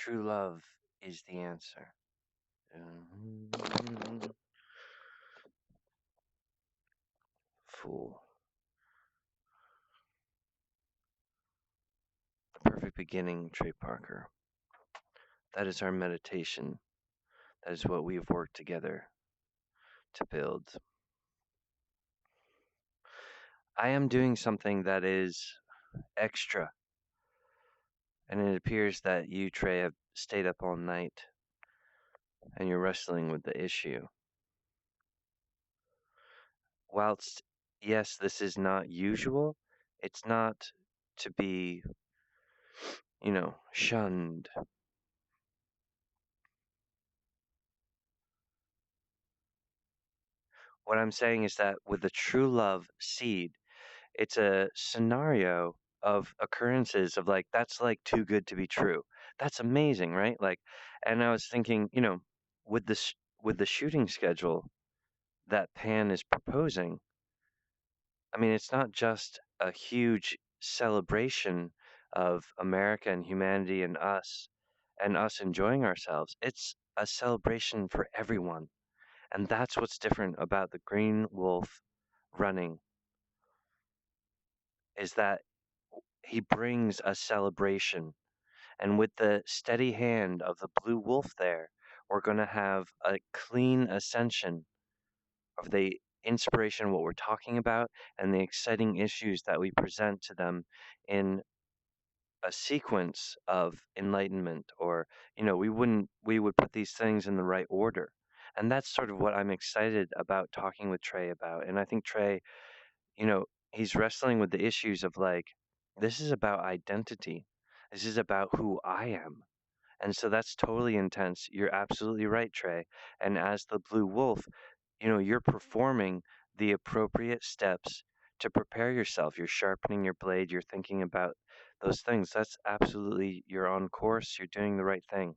True love is the answer. Mm, Fool. The perfect beginning, Trey Parker. That is our meditation. That is what we have worked together to build. I am doing something that is extra, and it appears that you, Trey, have stayed up all night and you're wrestling with the issue. Whilst, yes, this is not usual, it's not to be, shunned. What I'm saying is that with the true love seed, it's a scenario of occurrences of like, that's like too good to be true. That's amazing, right? Like, and I was thinking, with this, with the shooting schedule that Pan is proposing, I mean, it's not just a huge celebration of America and humanity and us enjoying ourselves. It's a celebration for everyone. And that's what's different about the green wolf running is that he brings a celebration. And with the steady hand of the blue wolf there, we're going to have a clean ascension of the inspiration, what we're talking about, and the exciting issues that we present to them in a sequence of enlightenment, or we would put these things in the right order. And that's sort of what I'm excited about talking with Trey about. And I think Trey, you know he's wrestling with the issues of like, this is about identity, this is about who I am. And so that's totally intense. You're absolutely right, Trey. And as the blue wolf, you're performing the appropriate steps to prepare yourself. You're sharpening your blade, you're thinking about those things. That's absolutely, you're on course, you're doing the right thing.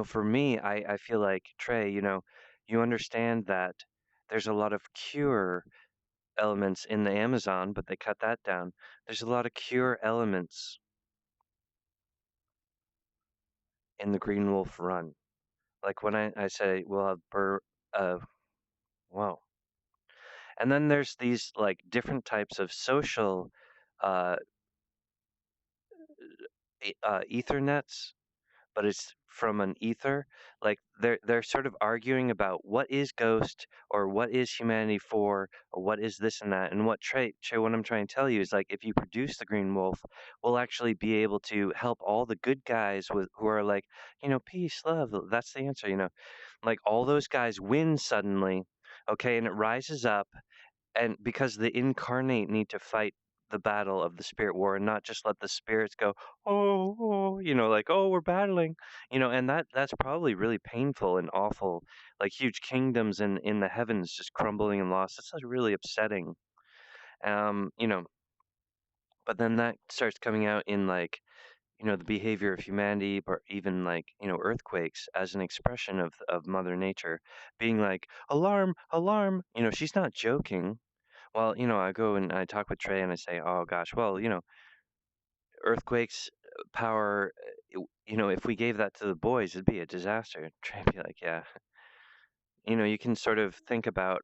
For me, I feel like, Trey, you understand that there's a lot of cure elements in the Amazon, but they cut that down. There's a lot of cure elements in the Green Wolf Run. Like when I say we'll have wow. And then there's these like different types of social uh, ethernets, but it's from an ether. Like they're sort of arguing about what is ghost or what is humanity for, or what is this and that. And what I'm trying to tell you is like, if you produce the green wolf, we'll actually be able to help all the good guys with who are like, peace, love. That's the answer. Like all those guys win suddenly. Okay, and it rises up, and because the incarnate need to fight the battle of the spirit war and not just let the spirits go, oh, like, oh, we're battling, and that's probably really painful and awful, like huge kingdoms in the heavens just crumbling and lost. That's really upsetting. um you know but then that starts coming out in like, the behavior of humanity, or even like, earthquakes as an expression of mother nature being like, alarm, alarm. She's not joking. Well, I go and I talk with Trey and I say, oh gosh, well, earthquakes, power, if we gave that to the boys, it'd be a disaster. Trey would be like, yeah. You can sort of think about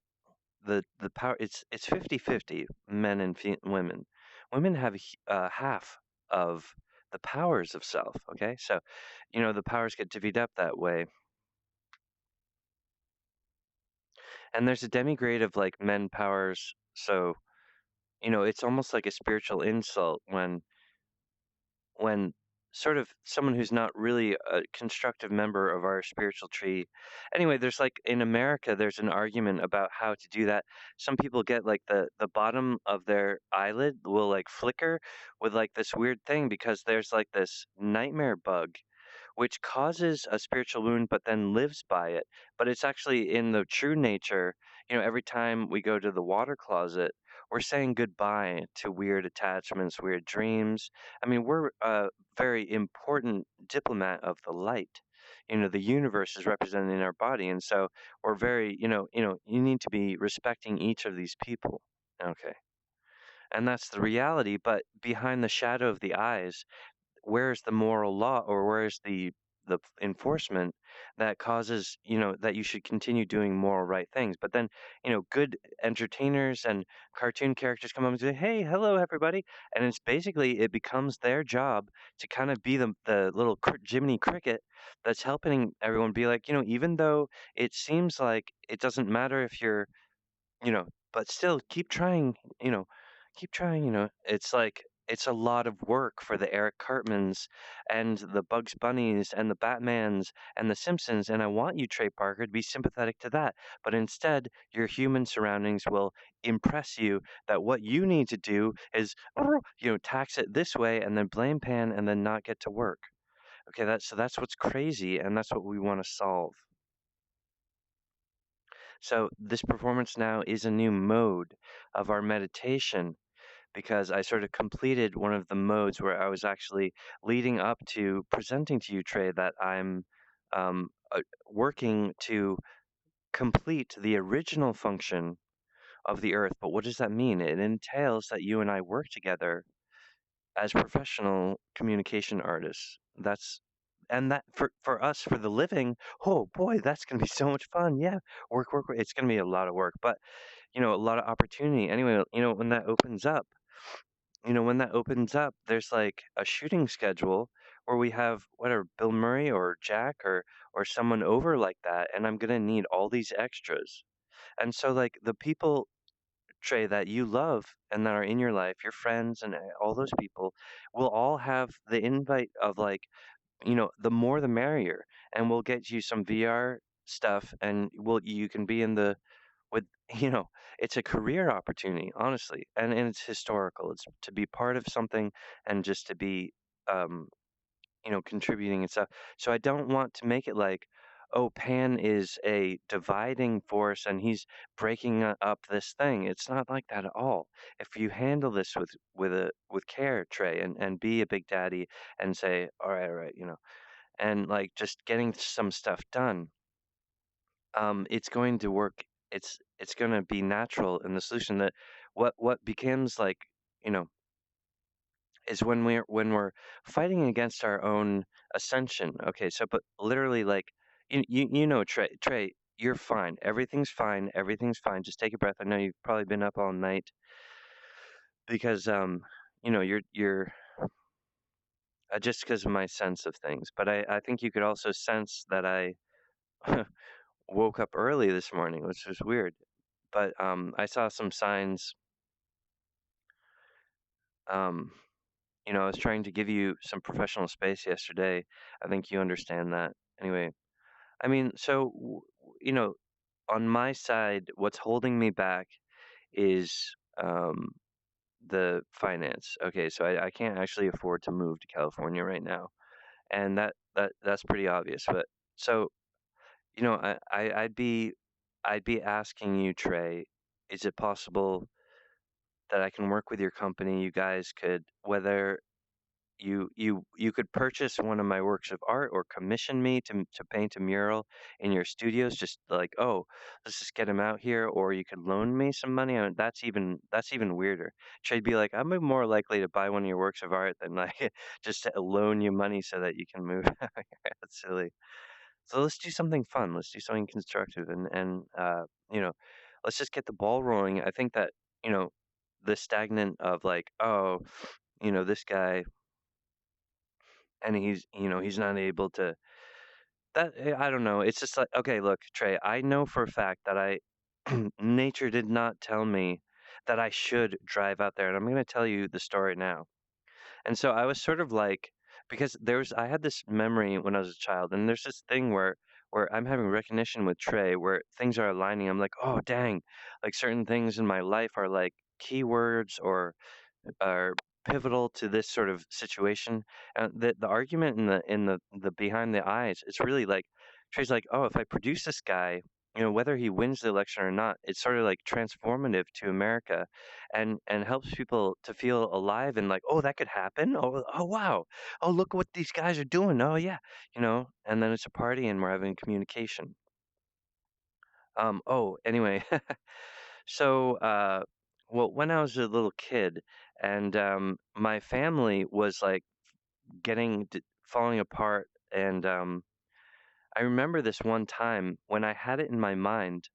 the power. It's 50-50, men and women. Women have half of the powers of self, okay? So, the powers get divvied up that way. And there's a demigrade of like men powers, so, it's almost like a spiritual insult when sort of someone who's not really a constructive member of our spiritual tree. Anyway, there's like in America, there's an argument about how to do that. Some people get like the bottom of their eyelid will like flicker with like this weird thing because there's like this nightmare bug which causes a spiritual wound but then lives by it. But it's actually in the true nature, every time we go to the water closet, we're saying goodbye to weird attachments, weird dreams. I mean, we're a very important diplomat of the light. The universe is represented in our body, and so we're very, you need to be respecting each of these people. Okay. And that's the reality, but behind the shadow of the eyes, where's the moral law, or where's the enforcement that causes, that you should continue doing moral right things? But then, good entertainers and cartoon characters come up and say, "Hey, hello everybody." And it's basically, it becomes their job to kind of be the little Jiminy Cricket that's helping everyone be like, even though it seems like it doesn't matter if you're, but still keep trying, keep trying, it's like it's a lot of work for the Eric Cartmans and the Bugs Bunnies and the Batmans and the Simpsons, and I want you, Trey Parker, to be sympathetic to that. But instead, your human surroundings will impress you that what you need to do is, tax it this way and then blame Pan and then not get to work. Okay, that's what's crazy, and that's what we want to solve. So this performance now is a new mode of our meditation, because I sort of completed one of the modes where I was actually leading up to presenting to you, Trey, that I'm working to complete the original function of the Earth. But what does that mean? It entails that you and I work together as professional communication artists. And that for us, for the living, oh boy, that's gonna be so much fun. Yeah, work. It's gonna be a lot of work, but a lot of opportunity. Anyway, when that opens up, there's like a shooting schedule where we have whatever Bill Murray or Jack or someone over like that, and I'm gonna need all these extras. And so like the people, Trey, that you love and that are in your life, your friends and all those people, will all have the invite of like, the more the merrier, and we'll get you some VR stuff, and you can be in the with it's a career opportunity, honestly, and it's historical. It's to be part of something and just to be um contributing and stuff. So I don't want to make it like, oh, Pan is a dividing force and he's breaking up this thing. It's not like that at all. If you handle this with care, Trey, and be a big daddy and say, all right, and like just getting some stuff done, it's going to work. It's going to be natural in the solution. That what becomes like, you know is when we're fighting against our own ascension. Okay, so but literally, like, Trey, you're fine. Everything's fine. Everything's fine. Just take a breath. I know you've probably been up all night because you're just because of my sense of things. But I think you could also sense that I woke up early this morning, which was weird. But I saw some signs. Um, I was trying to give you some professional space yesterday. I think you understand that. Anyway, I mean, so, on my side, what's holding me back is the finance. Okay, so I can't actually afford to move to California right now, and that's pretty obvious. But so, I'd be asking you, Trey, is it possible that I can work with your company? You guys could, whether you could purchase one of my works of art or commission me to paint a mural in your studios, just like, oh, let's just get him out here, or you could loan me some money. And that's even weirder. Trey'd be like, I'm more likely to buy one of your works of art than like just to loan you money so that you can move. That's silly. So let's do something fun. Let's do something constructive, and let's just get the ball rolling. I think that, you know the stagnant of like, oh, this guy, and he's not able to, I don't know. It's just like, okay, look, Trey, I know for a fact that I nature did not tell me that I should drive out there, and I'm going to tell you the story now. And so I was sort of like, because I had this memory when I was a child, and there's this thing where I'm having recognition with Trey, where things are aligning. I'm like, oh dang, like certain things in my life are like keywords or are pivotal to this sort of situation. And the argument in the behind the eyes, it's really like, Trey's like, oh, if I produce this guy, whether he wins the election or not, it's sort of like transformative to America, and helps people to feel alive and like, oh, that could happen. Oh wow. Oh, look what these guys are doing. Oh yeah, and then it's a party and we're having communication. Oh, anyway, so, well, when I was a little kid, and my family was like falling apart. And I remember this one time when I had it in my mind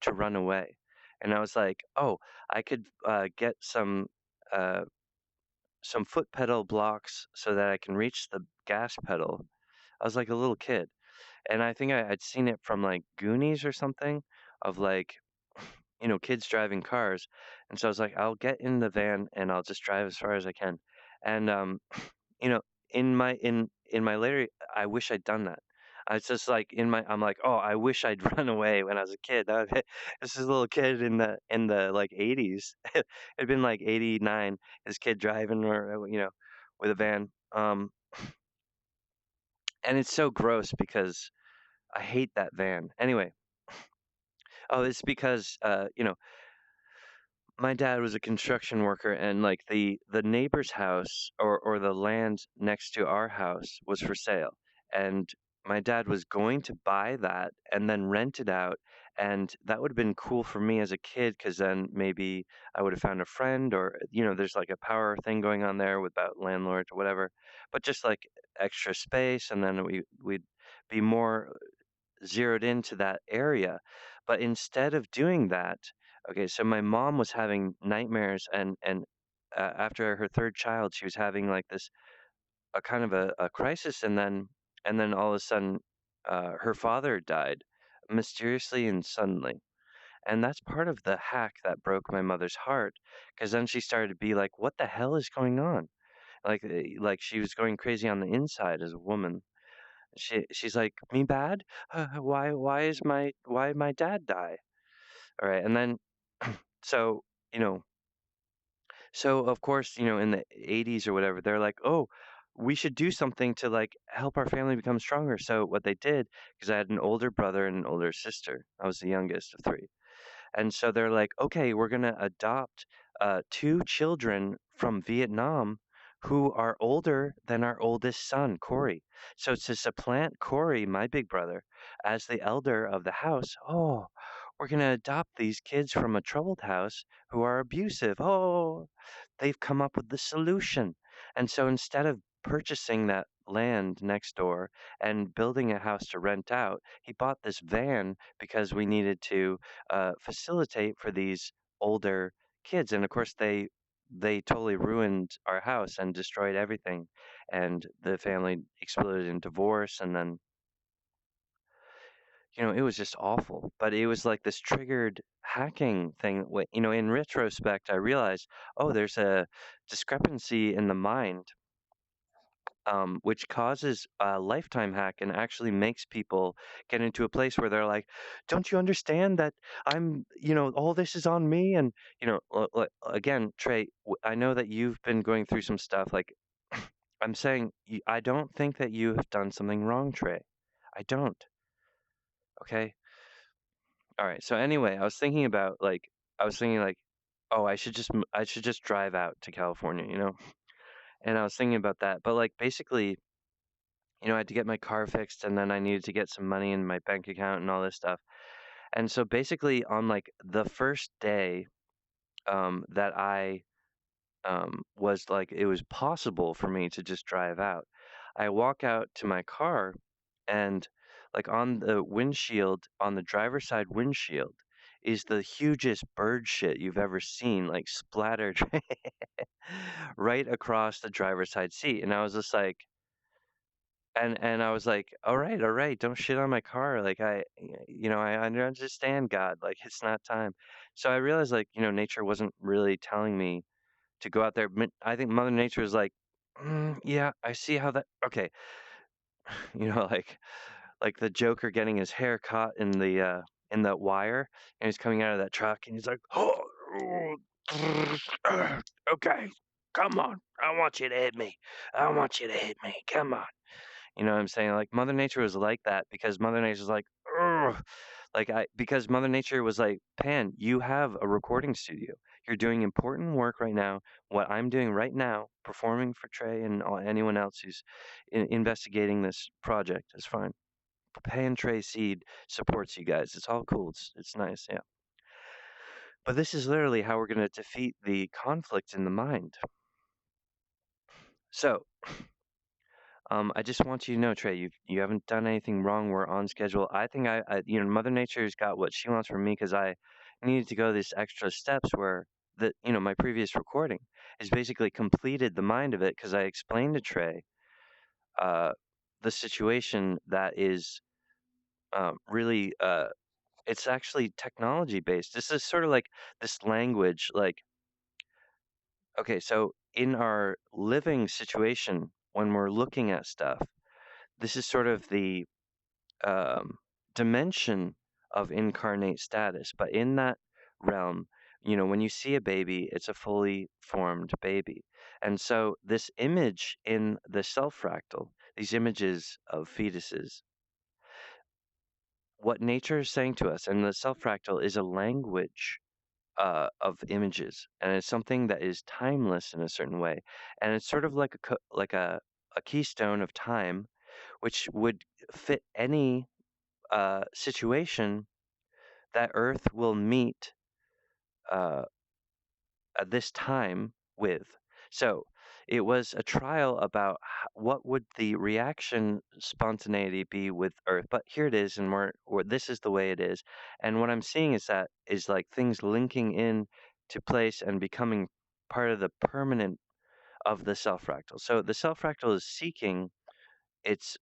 to run away, and I was like, "Oh, I could get uh, some foot pedal blocks so that I can reach the gas pedal." I was like a little kid, and I think I'd seen it from like Goonies or something, of like, kids driving cars. And so I was like, I'll get in the van and I'll just drive as far as I can. And you know, in my later, I wish I'd done that. I was just like I'm like, oh, I wish I'd run away when I was a kid. This is a little kid in the like 80s. It'd been like 89. This kid driving, or with a van. And it's so gross because I hate that van. Anyway, oh, it's because my dad was a construction worker, and like the neighbor's house, or the land next to our house, was for sale. And my dad was going to buy that and then rent it out, and that would have been cool for me as a kid, because then maybe I would have found a friend, or there's like a power thing going on there with about landlords or whatever. But just like extra space, and then we'd be more zeroed into that area. But instead of doing that, okay, so my mom was having nightmares, and after her third child, she was having like this a kind of a crisis, and then all of a sudden, her father died mysteriously and suddenly. And that's part of the hack that broke my mother's heart, because then she started to be like, "What the hell is going on?" Like she was going crazy on the inside as a woman. She's like, "Me bad? Why my dad die?" All right, and then so you know so of course, in the 80s or whatever, they're like, "Oh, we should do something to like help our family become stronger." So what they did, because I had an older brother and an older sister, I was the youngest of three. And so they're like, okay, we're going to adopt two children from Vietnam who are older than our oldest son, Corey. So to supplant Corey, my big brother, as the elder of the house, oh, we're going to adopt these kids from a troubled house who are abusive. Oh, they've come up with the solution. And so instead of purchasing that land next door and building a house to rent out, he bought this van because we needed to facilitate for these older kids. And of course, they totally ruined our house and destroyed everything. And the family exploded in divorce. And then, it was just awful. But it was like this triggered hacking thing. In retrospect, I realized, oh, there's a discrepancy in the mind, which causes a lifetime hack and actually makes people get into a place where they're like, "Don't you understand that all this is on me?" And again, Trey, I know that you've been going through some stuff. Like, I'm saying, I don't think that you have done something wrong, Trey. I don't. Okay. All right. So anyway, I was thinking like, oh, I should just drive out to California, and I was thinking about that. But like basically, I had to get my car fixed, and then I needed to get some money in my bank account and all this stuff. And so basically on like the first day that I was like it was possible for me to just drive out, I walk out to my car, and like on the windshield, on the driver's side windshield, is the hugest bird shit you've ever seen, like splattered right across the driver's side seat. And I was just like, and I was like, all right, don't shit on my car. Like I understand, God, like it's not time. So I realized like, nature wasn't really telling me to go out there. I think Mother Nature is like, yeah, I see how that, okay. Like the Joker getting his hair caught in the wire, and he's coming out of that truck, and he's like, oh, okay, come on. I want you to hit me. I want you to hit me. Come on. You know what I'm saying? Like Mother Nature was like that because Mother Nature's like, ugh. Because Mother Nature was like, Pan, you have a recording studio. You're doing important work right now. What I'm doing right now, performing for Trey and anyone else who's investigating this project is fine. Pan Trey Seed supports you guys. It's all cool. It's nice, yeah. But this is literally how we're gonna defeat the conflict in the mind. So I just want you to know, Trey, you haven't done anything wrong. We're on schedule. I think Mother Nature's got what she wants from me because I needed to go these extra steps where my previous recording is basically completed the mind of it because I explained to Trey uh, the situation that is really it's actually technology based. This is sort of like this language, like, okay, so in our living situation, when we're looking at stuff, this is sort of the um, dimension of incarnate status. But in that realm, when you see a baby, it's a fully formed baby. And so this image in the self fractal, these images of fetuses, what nature is saying to us, and the self fractal is a language of images, and it's something that is timeless in a certain way, and it's sort of like a keystone of time, which would fit any situation that Earth will meet uh, at this time with. So it was a trial about what would the reaction spontaneity be with Earth. But here it is, and this is the way it is. And what I'm seeing is like things linking in to place and becoming part of the permanent of the self fractal. So the self fractal is seeking its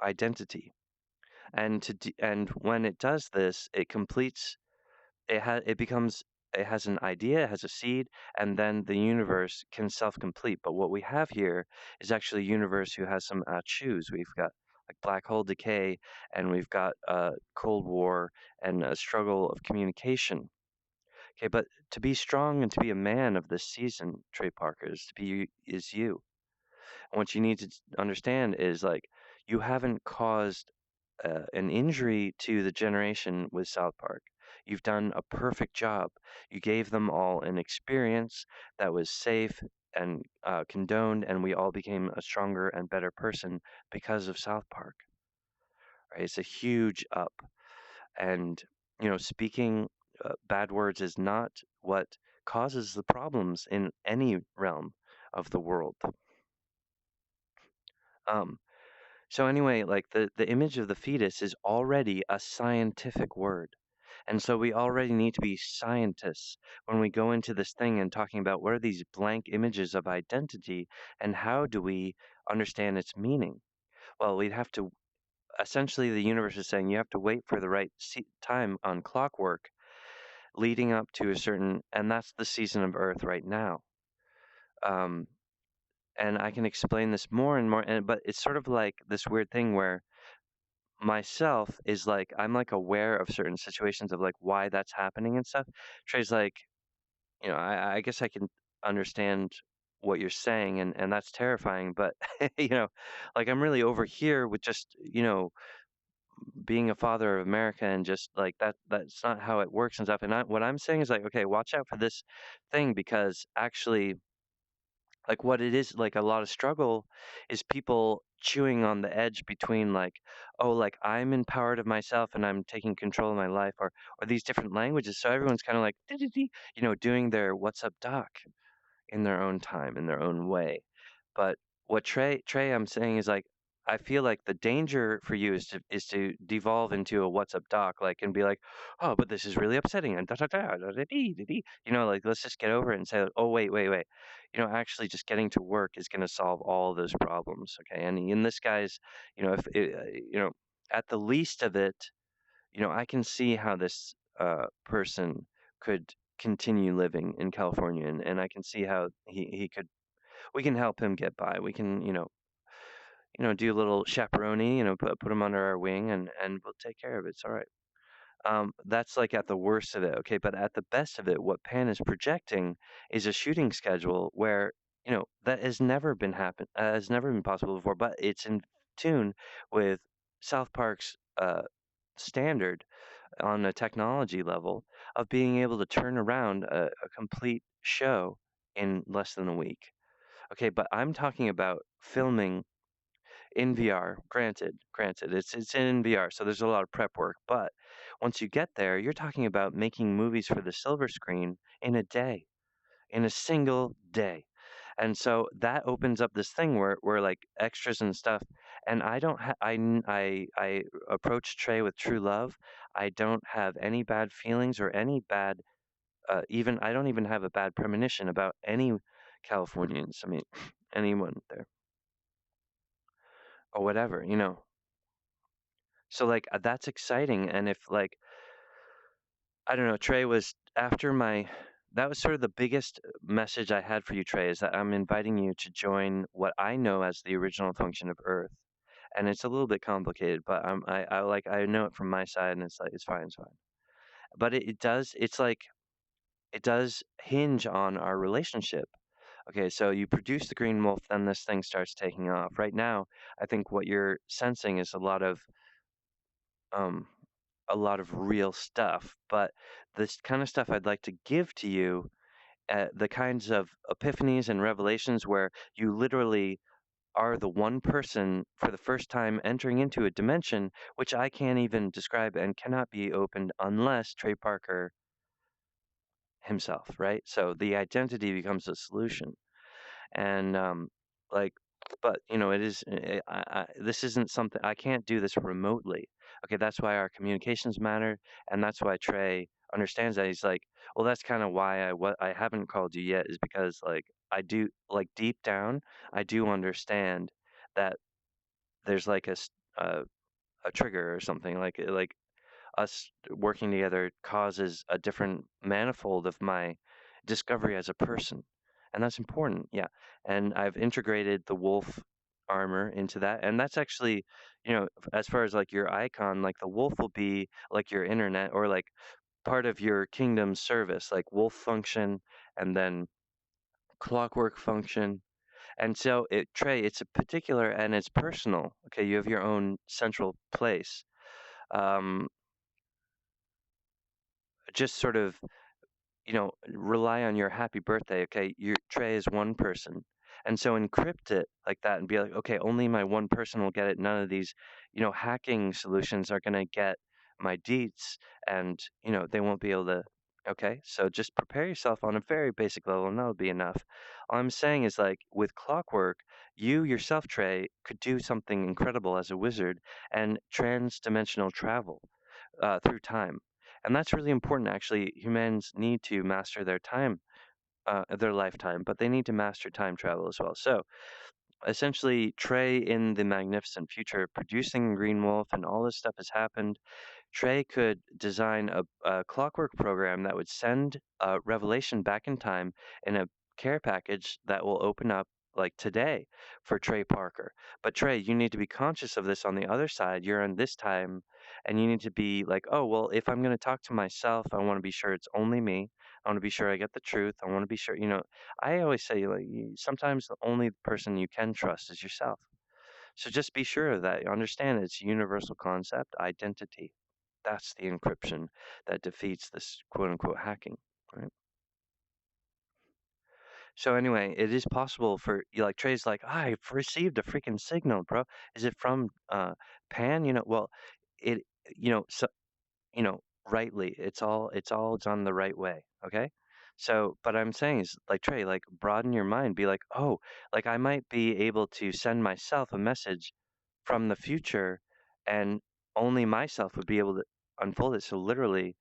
identity, and when it does this, it completes it has an idea, it has a seed, and then the universe can self-complete. But what we have here is actually a universe who has some choose. We've got like black hole decay, and we've got Cold War and a struggle of communication. Okay, but to be strong and to be a man of this season, Trey Parker, is you. And what you need to understand is like you haven't caused an injury to the generation with South Park. You've done a perfect job. You gave them all an experience that was safe and condoned, and we all became a stronger and better person because of South Park. Right? It's a huge up, and speaking bad words is not what causes the problems in any realm of the world. Um, So anyway, like the image of the fetus is already a scientific word. And so we already need to be scientists when we go into this thing and talking about what are these blank images of identity and how do we understand its meaning? Well, we'd have to essentially the universe is saying you have to wait for the right time on clockwork leading up to a certain, and that's the season of Earth right now. Um, and I can explain this more and more, but it's sort of like this weird thing where myself is like I'm like aware of certain situations of like why that's happening and stuff. Trey's like, I guess I can understand what you're saying and that's terrifying, but like I'm really over here with just, being a father of America and just like that's not how it works and stuff. And what I'm saying is like, okay, watch out for this thing because actually like what it is like a lot of struggle is people chewing on the edge between like oh like I'm empowered of myself and I'm taking control of my life or these different languages so everyone's kind of like doing their what's up doc in their own time, in their own way. But what Trey I'm saying is like I feel like the danger for you is to devolve into a what's up doc like and be like, oh, but this is really upsetting and da da da da da dee, dee, dee. Like let's just get over it and say, oh wait. Actually just getting to work is going to solve all those problems. Okay, and in this guy's, if it, at the least of it, I can see how this person could continue living in California, and I can see how he could. We can help him get by. We can, do a little chaperone, put him under our wing, and we'll take care of it. It's all right. That's like at the worst of it, okay. But at the best of it, what Pan is projecting is a shooting schedule where that has never been possible before. But it's in tune with South Park's standard on a technology level of being able to turn around a complete show in less than a week. Okay, but I'm talking about filming in VR. Granted, it's in VR, so there's a lot of prep work. But once you get there, you're talking about making movies for the silver screen in a day, in a single day. And so that opens up this thing where like extras and stuff. And I don't ha- I approach Trey with true love. I don't have any bad feelings or any bad even I don't even have a bad premonition about any Californians. I mean, anyone there or whatever, you know. So like that's exciting. And if like I don't know, Trey was after my that was sort of the biggest message I had for you, Trey, is that I'm inviting you to join what I know as the original function of Earth. And it's a little bit complicated, but I like I know it from my side, and it's like it's fine. But it does it's like it does hinge on our relationship. Okay, so you produce the green wolf, then this thing starts taking off. Right now, I think what you're sensing is um a lot of real stuff, but this kind of stuff I'd like to give to you, the kinds of epiphanies and revelations where you literally are the one person for the first time entering into a dimension which I can't even describe and cannot be opened unless Trey Parker himself, right? So the identity becomes a solution. And like but you know it is this isn't something I can't do this remotely. Okay, that's why our communications matter, and that's why Trey understands that. He's like, well, that's kind of why what I haven't called you yet is because like I do like deep down I do understand that there's like a trigger or something like us working together causes a different manifold of my discovery as a person. And that's important. Yeah. And I've integrated the wolf armor into that. And that's actually, you know, as far as like your icon, like the wolf will be like your internet or like part of your kingdom service, like wolf function and then clockwork function. And so Trey, it's a particular and it's personal. Okay. You have your own central place. Um, just sort of rely on your happy birthday. Okay, your Trey is one person, and so encrypt it like that, and be like, okay, only my one person will get it. None of these, hacking solutions are gonna get my deets, and they won't be able to. Okay, so just prepare yourself on a very basic level, and that'll be enough. All I'm saying is like with clockwork, you yourself, Trey, could do something incredible as a wizard and trans-dimensional travel through time. And that's really important, actually. Humans need to master their time, their lifetime, but they need to master time travel as well. So essentially, Trey in the magnificent future, producing Green Wolf, and all this stuff has happened. Trey could design a clockwork program that would send Revelation back in time in a care package that will open up like today for Trey Parker. But Trey, you need to be conscious of this on the other side. You're in this time, and you need to be like, oh, well, if I'm going to talk to myself, I want to be sure it's only me. I want to be sure I get the truth. I want to be sure, I always say, like, sometimes the only person you can trust is yourself. So just be sure of that. Understand it's a universal concept, identity. That's the encryption that defeats this quote unquote hacking, right? So anyway, it is possible for you like Trey's like, I've received a freaking signal, bro. Is it from Pan? Well, it so rightly, it's all done the right way, okay? So, but I'm saying is like Trey, like broaden your mind, be like, oh, like I might be able to send myself a message from the future and only myself would be able to unfold it. So literally,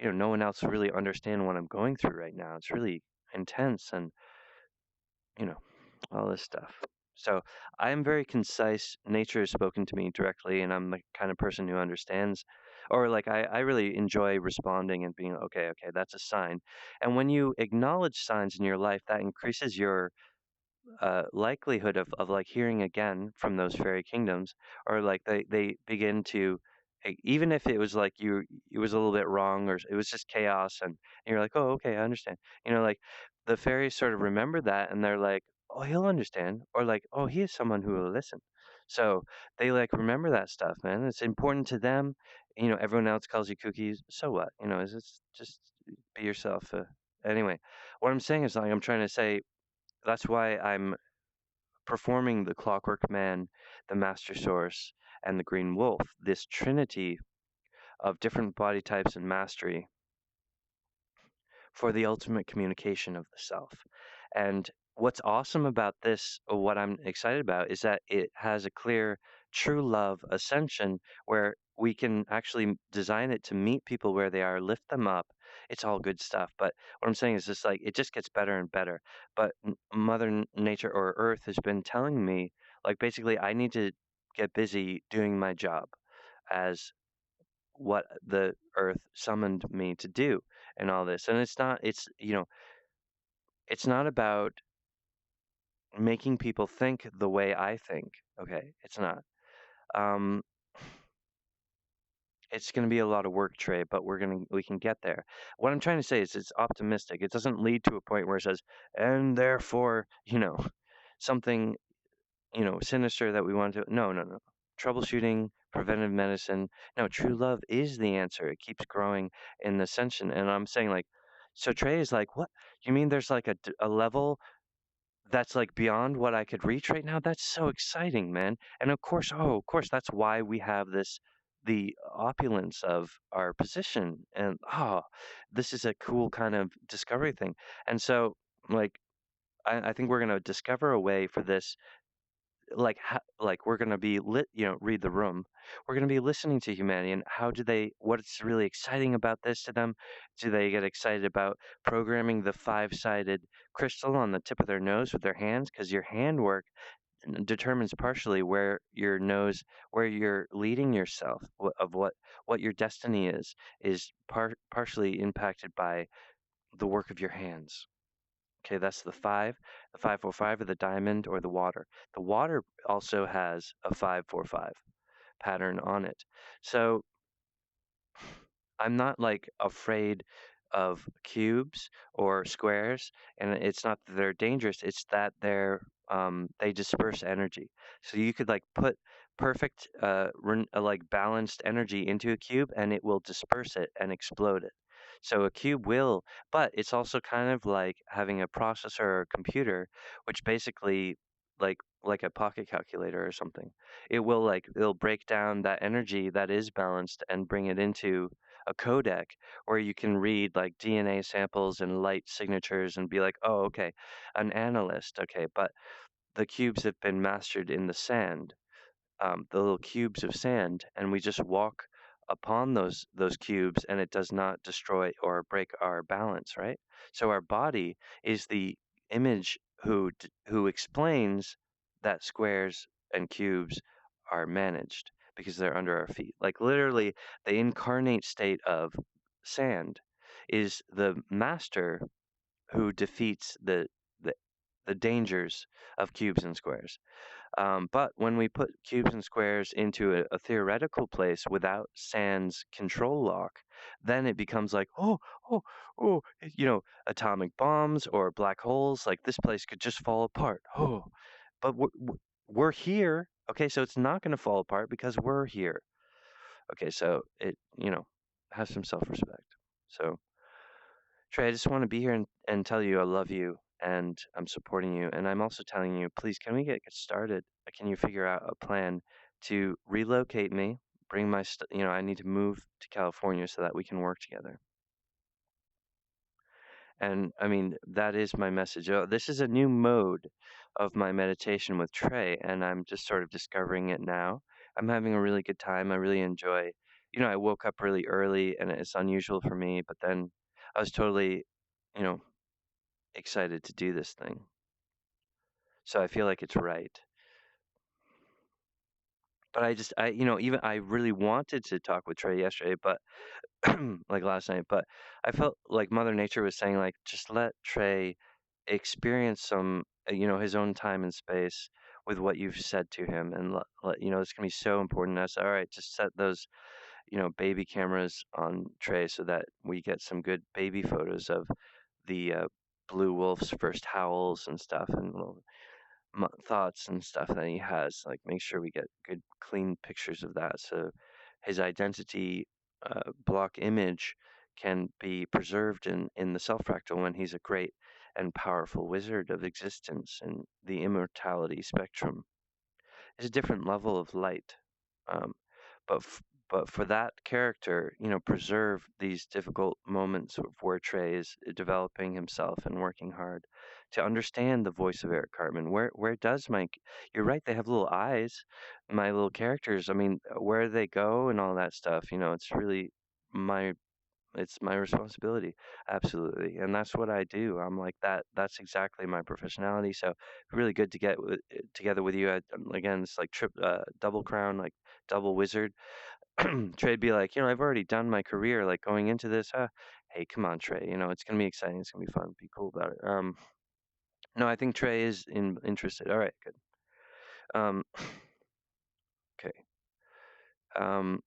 no one else will really understand what I'm going through right now. It's really intense and, you know, all this stuff. So I am very concise. Nature has spoken to me directly, and I'm the kind of person who understands, or like I really enjoy responding and being okay, okay, that's a sign. And when you acknowledge signs in your life, that increases your likelihood of like hearing again from those fairy kingdoms, or like they begin to even if it was like it was a little bit wrong or it was just chaos, and you're like, oh, okay, I understand. Like the fairies sort of remember that, and they're like, oh, he'll understand, or like, oh, he is someone who will listen. So they like remember that stuff, man. It's important to them. Everyone else calls you cookies, so what? It's just be yourself. Anyway, what I'm saying is like I'm trying to say that's why I'm performing the Clockwork Man, the Master Source, and the Green Wolf, this trinity of different body types and mastery for the ultimate communication of the self. And what's awesome about this, what I'm excited about, is that it has a clear true love ascension where we can actually design it to meet people where they are, lift them up. It's all good stuff. But what I'm saying is just like it just gets better and better. But Nature or Earth has been telling me, like, basically, I need to get busy doing my job as what the Earth summoned me to do and all this. And it's not about making people think the way I think. Okay, it's not. Um, it's going to be a lot of work, Trey, but we can get there. What I'm trying to say is it's optimistic. It doesn't lead to a point where it says, and therefore, something, sinister that we want to. No, no, no. Troubleshooting, preventive medicine. No, true love is the answer. It keeps growing in ascension. And I'm saying like, so Trey is like, what? You mean there's like a level that's, like, beyond what I could reach right now? That's so exciting, man. And of course, that's why we have the opulence of our position. And, this is a cool kind of discovery thing. And so, like, I think we're gonna discover a way for this, like we're gonna be read the room. We're gonna be listening to humanity and what's really exciting about this to them. Do they get excited about programming the five-sided crystal on the tip of their nose with their hands? Because your handwork determines partially where you're leading yourself, what your destiny is partially impacted by the work of your hands. Okay, that's the 545 of the diamond or the water. The water also has a 545 pattern on it. So I'm not like afraid of cubes or squares, and it's not that they're dangerous, it's that they disperse energy. So you could like put perfect like balanced energy into a cube and it will disperse it and explode it. So a cube will, but it's also kind of like having a processor or a computer, which basically like a pocket calculator or something. It'll break down that energy that is balanced and bring it into a codec where you can read like DNA samples and light signatures and be like, oh, okay, an analyst, okay, but the cubes have been mastered in the sand, the little cubes of sand, and we just walk upon those cubes, and it does not destroy or break our balance, right? So our body is the image who explains that squares and cubes are managed because they're under our feet. Like literally, the incarnate state of sand is the master who defeats the the dangers of cubes and squares. But when we put cubes and squares into a theoretical place without Sand's control lock, then it becomes like, oh, atomic bombs or black holes. Like this place could just fall apart. Oh, but we're here. Okay, so it's not going to fall apart because we're here. Okay, so have some self-respect. So Trey, I just want to be here and tell you I love you and I'm supporting you. And I'm also telling you, please, can we get started? Can you figure out a plan to relocate me, bring I need to move to California so that we can work together. And I mean, that is my message. This is a new mode of my meditation with Trey, and I'm just sort of discovering it now. I'm having a really good time. I really enjoy, I woke up really early and it's unusual for me, but then I was totally, you know, excited to do this thing. So I feel like it's right. But even I really wanted to talk with Trey yesterday, but like last night, but I felt like Mother Nature was saying, like, just let Trey experience his own time and space with what you've said to him. And, it's going to be so important. I said, all right, just set those, baby cameras on Trey so that we get some good baby photos of the blue wolf's first howls and stuff and little thoughts and stuff that he has. Like, make sure we get good, clean pictures of that so his identity block image can be preserved in the self fractal when he's a great and powerful wizard of existence in the immortality spectrum. It's a different level of light. Um, but But for that character, preserve these difficult moments of where Trey is developing himself and working hard to understand the voice of Eric Cartman. Where does Mike? You're right. They have little eyes. My little characters. I mean, where they go and all that stuff. It's really my it's my responsibility. Absolutely. And that's what I do. I'm like that. That's exactly my professionality. So really good to get together with you. Again, it's like double crown, like double wizard. Trey'd be like, I've already done my career, like going into this. Hey, come on, Trey. It's gonna be exciting. It's gonna be fun. Be cool about it. No, I think Trey is interested. All right, good. Um, okay. Um,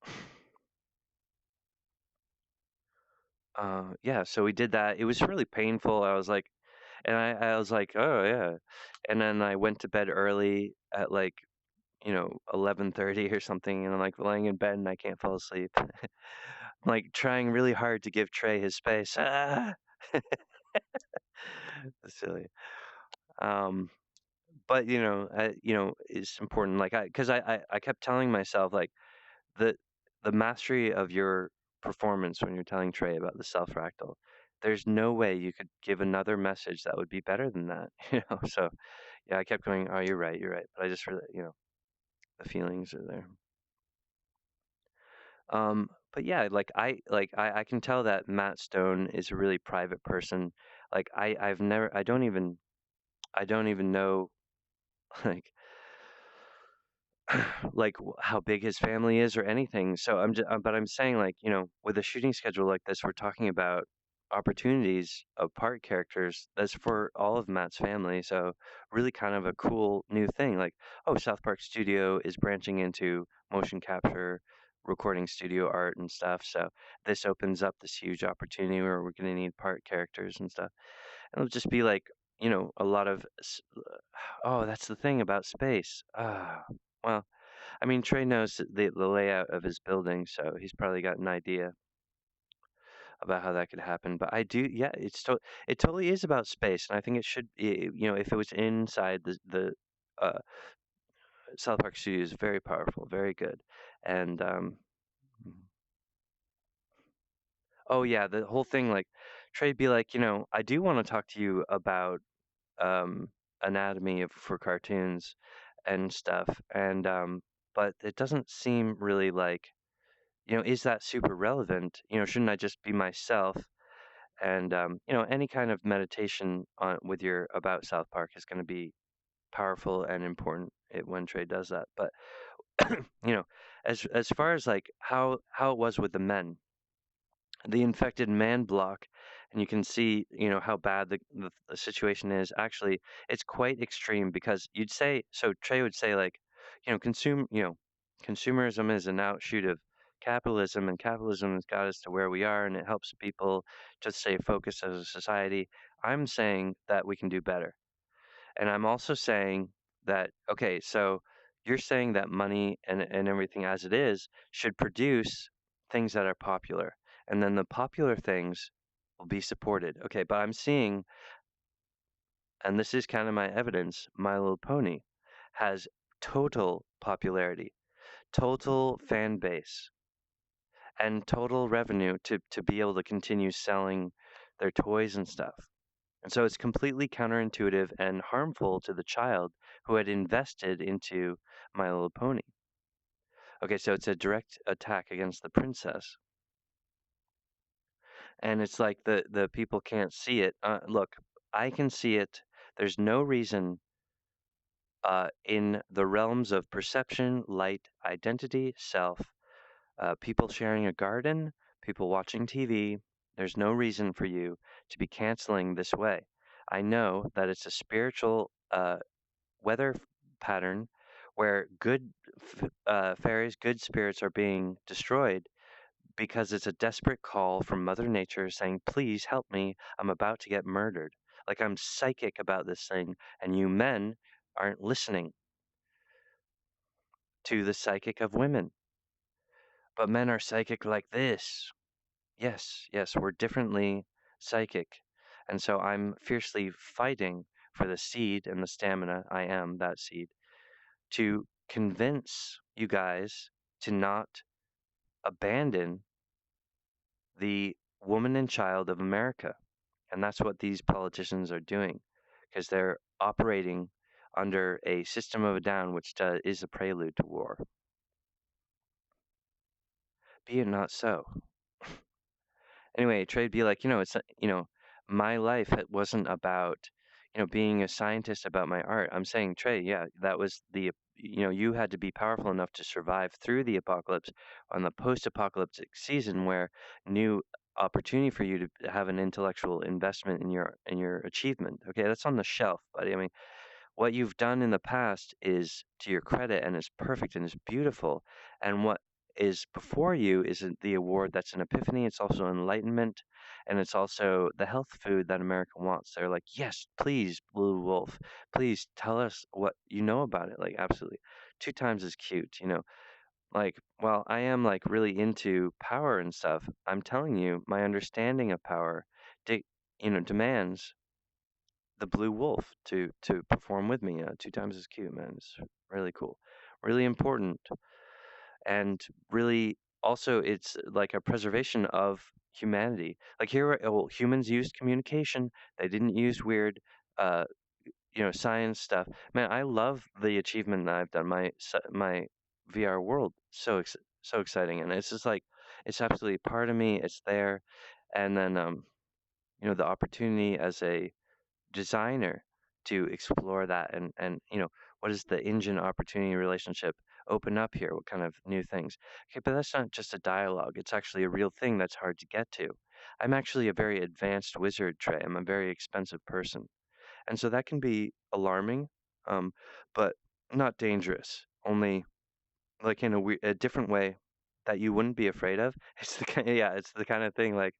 yeah. So we did that. It was really painful. I was like, and I was like, oh yeah. And then I went to bed early at like 11:30 or something, and I'm like laying in bed and I can't fall asleep. I'm like trying really hard to give Trey his space. That's silly. Um, but it's important. Like because I kept telling myself like the the mastery of your performance when you're telling Trey about the self fractal. There's no way you could give another message that would be better than that, So yeah, I kept going, oh, you're right. But I just really, the feelings are there. But yeah, I can tell that Matt Stone is a really private person. Like I've never I don't even know like how big his family is or anything. So but I'm saying like, with a shooting schedule like this, we're talking about opportunities of part characters that's for all of Matt's family. So really kind of a cool new thing. Like, oh, South Park Studio is branching into motion capture, recording studio art and stuff. So this opens up this huge opportunity where we're going to need part characters and stuff. And it'll just be like, a lot of, oh, that's the thing about space. Well, I mean, Trey knows the layout of his building, so he's probably got an idea about how that could happen. But I do, yeah, it totally is about space, and I think it should, if it was inside the uh, South Park Studios, very powerful, very good, and mhm. Oh yeah, the whole thing, like Trey'd be like, I do want to talk to you about um, anatomy for cartoons and stuff, and but it doesn't seem really like is that super relevant? Shouldn't I just be myself? And any kind of meditation on with your about South Park is going to be powerful and important when Trey does that. But you know, as far as like how it was with the men, the infected man block, and you can see how bad the situation is. Actually, it's quite extreme because you'd say so. Trey would say like, consumerism is an outshoot of capitalism, and capitalism has got us to where we are, and it helps people to stay focused as a society. I'm saying that we can do better. And I'm also saying that, okay, so you're saying that money and everything as it is should produce things that are popular. And then the popular things will be supported. Okay, but I'm seeing, and this is kind of my evidence, My Little Pony has total popularity, total fan base, and total revenue to be able to continue selling their toys and stuff. And so it's completely counterintuitive and harmful to the child who had invested into My Little Pony. Okay, so it's a direct attack against the princess. And it's like the people can't see it. Look, I can see it. There's no reason in the realms of perception, light, identity, self, people sharing a garden, people watching TV, there's no reason for you to be canceling this way. I know that it's a spiritual weather pattern where fairies, good spirits are being destroyed because it's a desperate call from Mother Nature saying, please help me. I'm about to get murdered. Like I'm psychic about this thing, and you men aren't listening to the psychic of women. But men are psychic like this. Yes, yes, we're differently psychic. And so I'm fiercely fighting for the seed and the stamina. I am that seed to convince you guys to not abandon the woman and child of America. And that's what these politicians are doing because they're operating under a system of a down, which is a prelude to war. Be it not so. Anyway, Trey'd be like, my life wasn't about, being a scientist about my art. I'm saying, Trey, yeah, that was you had to be powerful enough to survive through the apocalypse on the post-apocalyptic season where new opportunity for you to have an intellectual investment in your achievement. Okay, that's on the shelf, buddy. I mean, what you've done in the past is to your credit and is perfect and is beautiful. And what is before you is the award that's an epiphany. It's also enlightenment. And it's also the health food that America wants. They're like, yes, please, Blue Wolf, please tell us what you know about it. Like, absolutely. Two times as cute, Like, while I am like really into power and stuff, I'm telling you, my understanding of power, de- demands the Blue Wolf to perform with me. Two times as cute, man. It's really cool, really important, and really also it's like a preservation of humanity. Like here, well, humans used communication. They didn't use weird, uh, science stuff. Man, I love the achievement that I've done. My VR world so exciting, and it's just like it's absolutely part of me. It's there, and then the opportunity as a designer to explore that and what does the engine opportunity relationship open up here, what kind of new things. Okay, but that's not just a dialogue, it's actually a real thing that's hard to get to. I'm actually a very advanced wizard, Trey. I'm a very expensive person, and so that can be alarming, um, but not dangerous, only like in a different way that you wouldn't be afraid of. It's the kind, yeah, it's the kind of thing like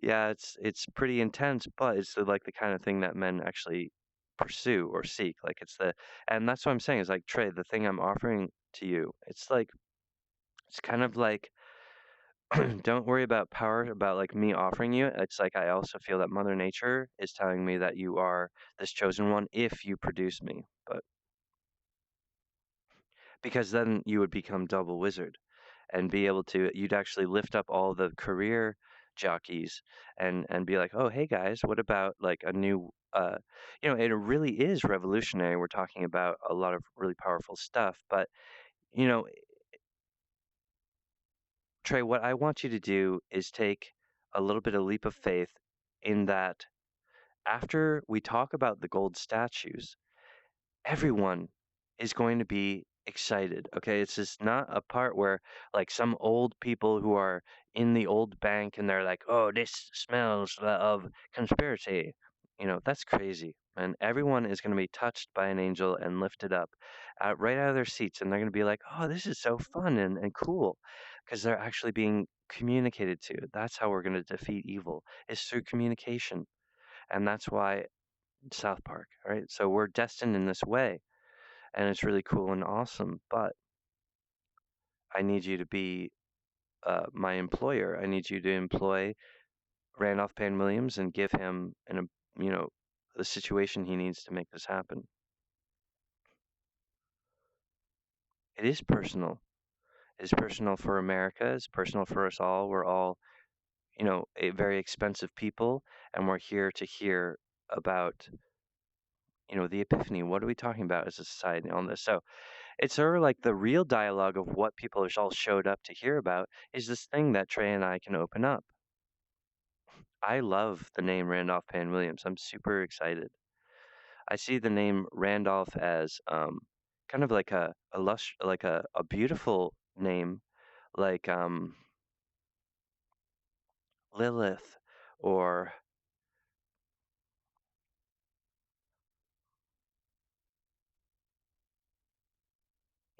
yeah, it's pretty intense, but it's like the kind of thing that men actually pursue or seek. Like it's the and that's what I'm saying is like Trey, the thing I'm offering to you, it's like it's kind of like don't worry about power about like me offering you. It's like I also feel that Mother Nature is telling me that you are this chosen one if you produce me. But because then you would become double wizard and be able to you'd actually lift up all the career jockeys and be like, "Oh, hey guys, what about like a new it really is revolutionary. We're talking about a lot of really powerful stuff, but you know, Trey, what I want you to do is take a little bit of leap of faith in that after we talk about the gold statues, everyone is going to be excited. Okay, it's just not a part where like some old people who are in the old bank and they're like, "Oh, this smells of conspiracy." That's crazy. And everyone is going to be touched by an angel and lifted up right out of their seats, and they're going to be like, "Oh, this is so fun and cool," because they're actually being communicated to. That's how we're going to defeat evil is through communication, and that's why South Park, right? So we're destined in this way and it's really cool and awesome. But I need you to be my employer. I need you to employ Randolph Pan Williams and give him the situation he needs to make this happen. It is personal. It is personal for America. It's personal for us all. We're all a very expensive people, and we're here to hear about the epiphany. What are we talking about as a society on this? So it's sort of like the real dialogue of what people have all showed up to hear about is this thing that Trey and I can open up. I love the name Randolph Pan Williams. I'm super excited. I see the name Randolph as kind of like a beautiful name, like Lilith or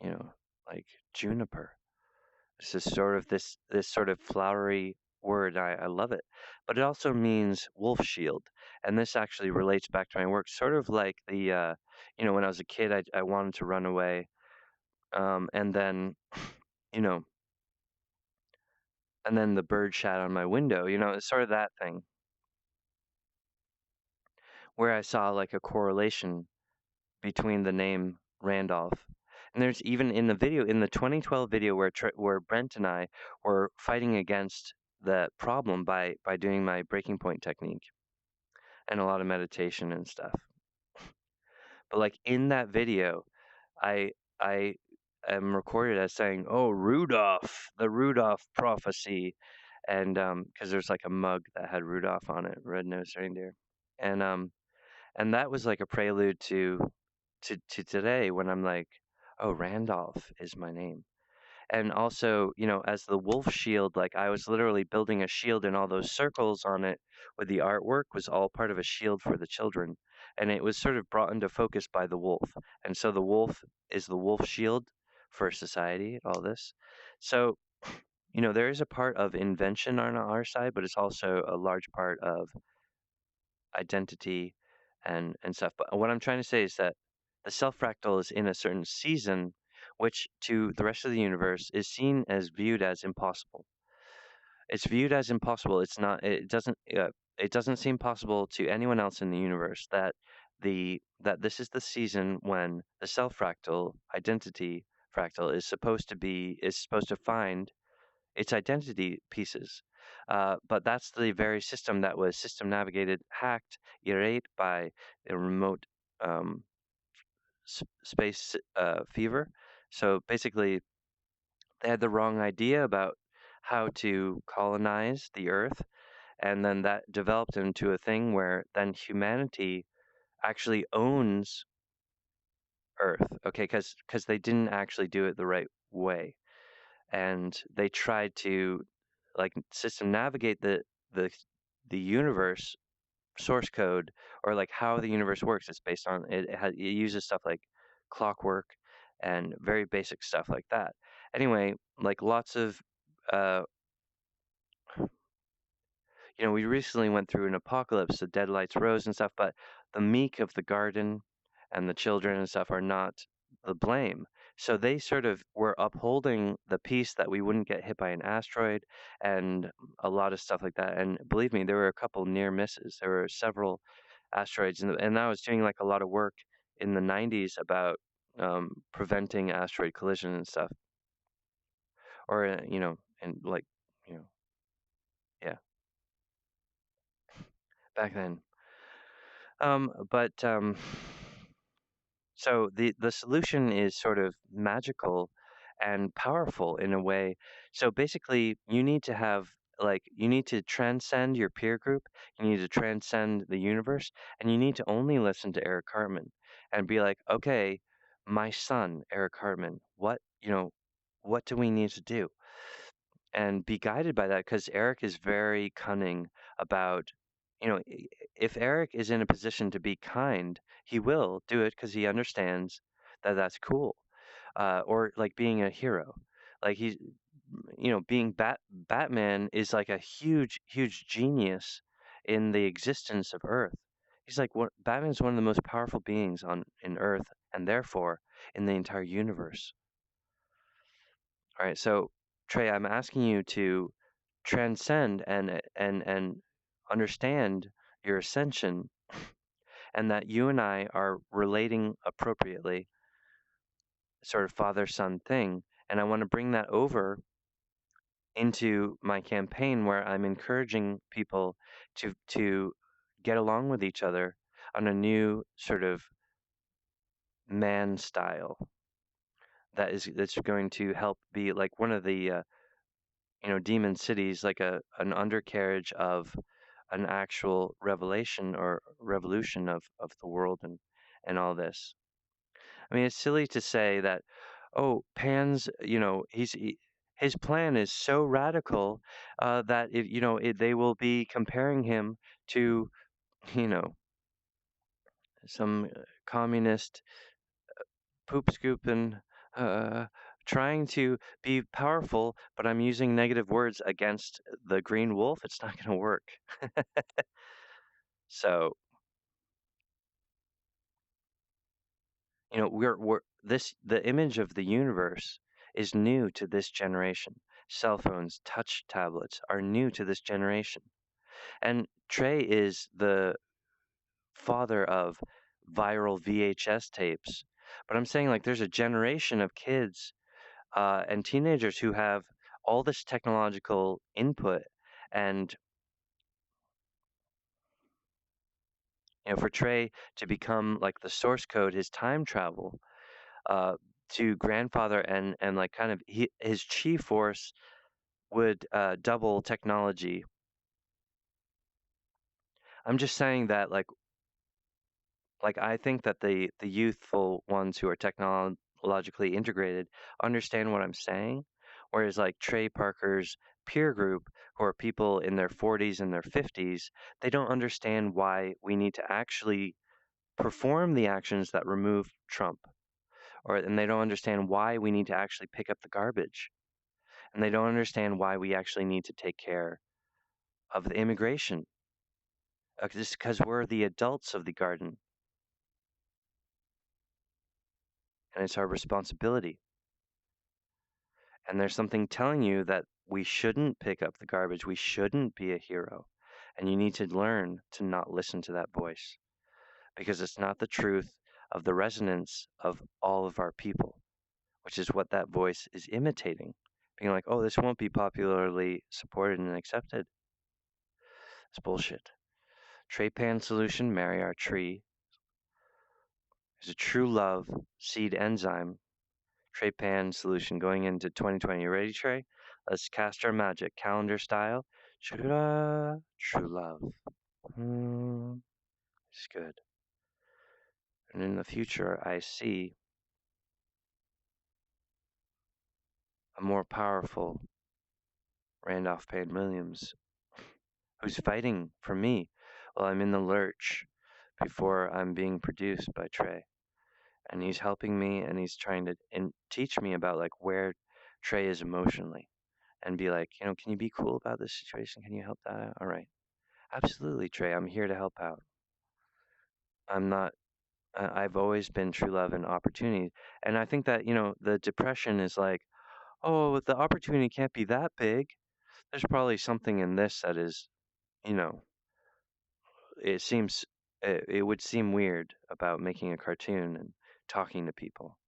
you know like juniper. It's just sort of this sort of flowery word. I love it, but it also means wolf shield, and this actually relates back to my work. Sort of like the when I was a kid, I wanted to run away, and then you know, and then the bird shat on my window. It's sort of that thing where I saw like a correlation between the name Randolph And there's even in the video, in the 2012 video where Brent and I were fighting against the problem by doing my breaking point technique and a lot of meditation and stuff. But like in that video, I I am recorded as saying, "Oh, Rudolph, the Rudolph prophecy," and because there's like a mug that had Rudolph on it, red-nosed reindeer, and um, and that was like a prelude to today when I'm like, "Oh, Randolph is my name." And also, as the wolf shield, like I was literally building a shield and all those circles on it with the artwork was all part of a shield for the children. And it was sort of brought into focus by the wolf. And so the wolf is the wolf shield for society, all this. So, there is a part of invention on our side, but it's also a large part of identity and stuff. But what I'm trying to say is that the self fractal is in a certain season, which to the rest of the universe is seen as viewed as impossible. It's viewed as impossible. It's not. It doesn't. It doesn't seem possible to anyone else in the universe that this is the season when the self fractal identity fractal is supposed to find its identity pieces. But that's the very system that was system navigated, hacked, erased by a remote um, space fever. So basically, they had the wrong idea about how to colonize the Earth, and then that developed into a thing where then humanity actually owns Earth. Okay, because they didn't actually do it the right way, and they tried to like system navigate the the universe source code or like how the universe works. It's based on it uses stuff like clockwork and very basic stuff like that. Anyway, like lots of uh we recently went through an apocalypse, the dead lights rose and stuff, but the meek of the garden and the children and stuff are not the blame. So they sort of were upholding the peace that we wouldn't get hit by an asteroid and a lot of stuff like that. And believe me, there were a couple near misses. There were several asteroids, and I was doing like a lot of work in the 90s about preventing asteroid collision and stuff, or and like you know, yeah, back then. But So the solution is sort of magical and powerful in a way. So basically, you need to transcend your peer group, you need to transcend the universe, and you need to only listen to Eric Cartman and be like, okay, my son, Eric Cartman, what do we need to do? And be guided by that because Eric is very cunning about, if Eric is in a position to be kind, he will do it because he understands that that's cool. Or like being a hero, like being Batman is like a huge, huge genius in the existence of Earth. He's like Batman's one of the most powerful beings on in Earth and therefore in the entire universe. All right, so Trey, I'm asking you to transcend and understand your ascension and that you and I are relating appropriately, sort of father-son thing. And I want to bring that over into my campaign where I'm encouraging people to get along with each other on a new sort of man style that's going to help be like one of the demon cities, like an undercarriage of an actual revelation or revolution of the world and all this. I mean, it's silly to say that, oh, Pan's, his plan is so radical that if they will be comparing him to, you know, some communist poop scooping, uh, trying to be powerful, but I'm using negative words against the green wolf. It's not going to work. So, the image of the universe is new to this generation. Cell phones, touch tablets are new to this generation. And Trey is the father of viral VHS tapes. But I'm saying like there's a generation of kids and teenagers who have all this technological input, and for Trey to become like the source code, his time travel uh, to grandfather and like kind of his chi force would double technology. I'm just saying that like I think that the youthful ones who are technologically integrated understand what I'm saying, whereas like Trey Parker's peer group, who are people in their 40s and their 50s, they don't understand why we need to actually perform the actions that remove Trump, and they don't understand why we need to actually pick up the garbage, and they don't understand why we actually need to take care of the immigration, just because we're the adults of the garden, and it's our responsibility. And there's something telling you that we shouldn't pick up the garbage. We shouldn't be a hero. And you need to learn to not listen to that voice because it's not the truth of the resonance of all of our people, which is what that voice is imitating. Being like, oh, this won't be popularly supported and accepted. It's bullshit. Trey Pan solution, marry our tree, is a true love seed enzyme. Trey Pan solution going into 2020. You ready, Trey? Let's cast our magic, calendar style. True love. It's good. And in the future, I see a more powerful Randolph Payne Williams who's fighting for me while I'm in the lurch before I'm being produced by Trey. And he's helping me and he's trying to teach me about like where Trey is emotionally and be like, can you be cool about this situation? Can you help that out? All right. Absolutely, Trey. I'm here to help out. I'm not, I've always been true love and opportunity. And I think that, the depression is like, oh, the opportunity can't be that big. There's probably something in this that is, you know, it seems, it would seem weird about making a cartoon and talking to people.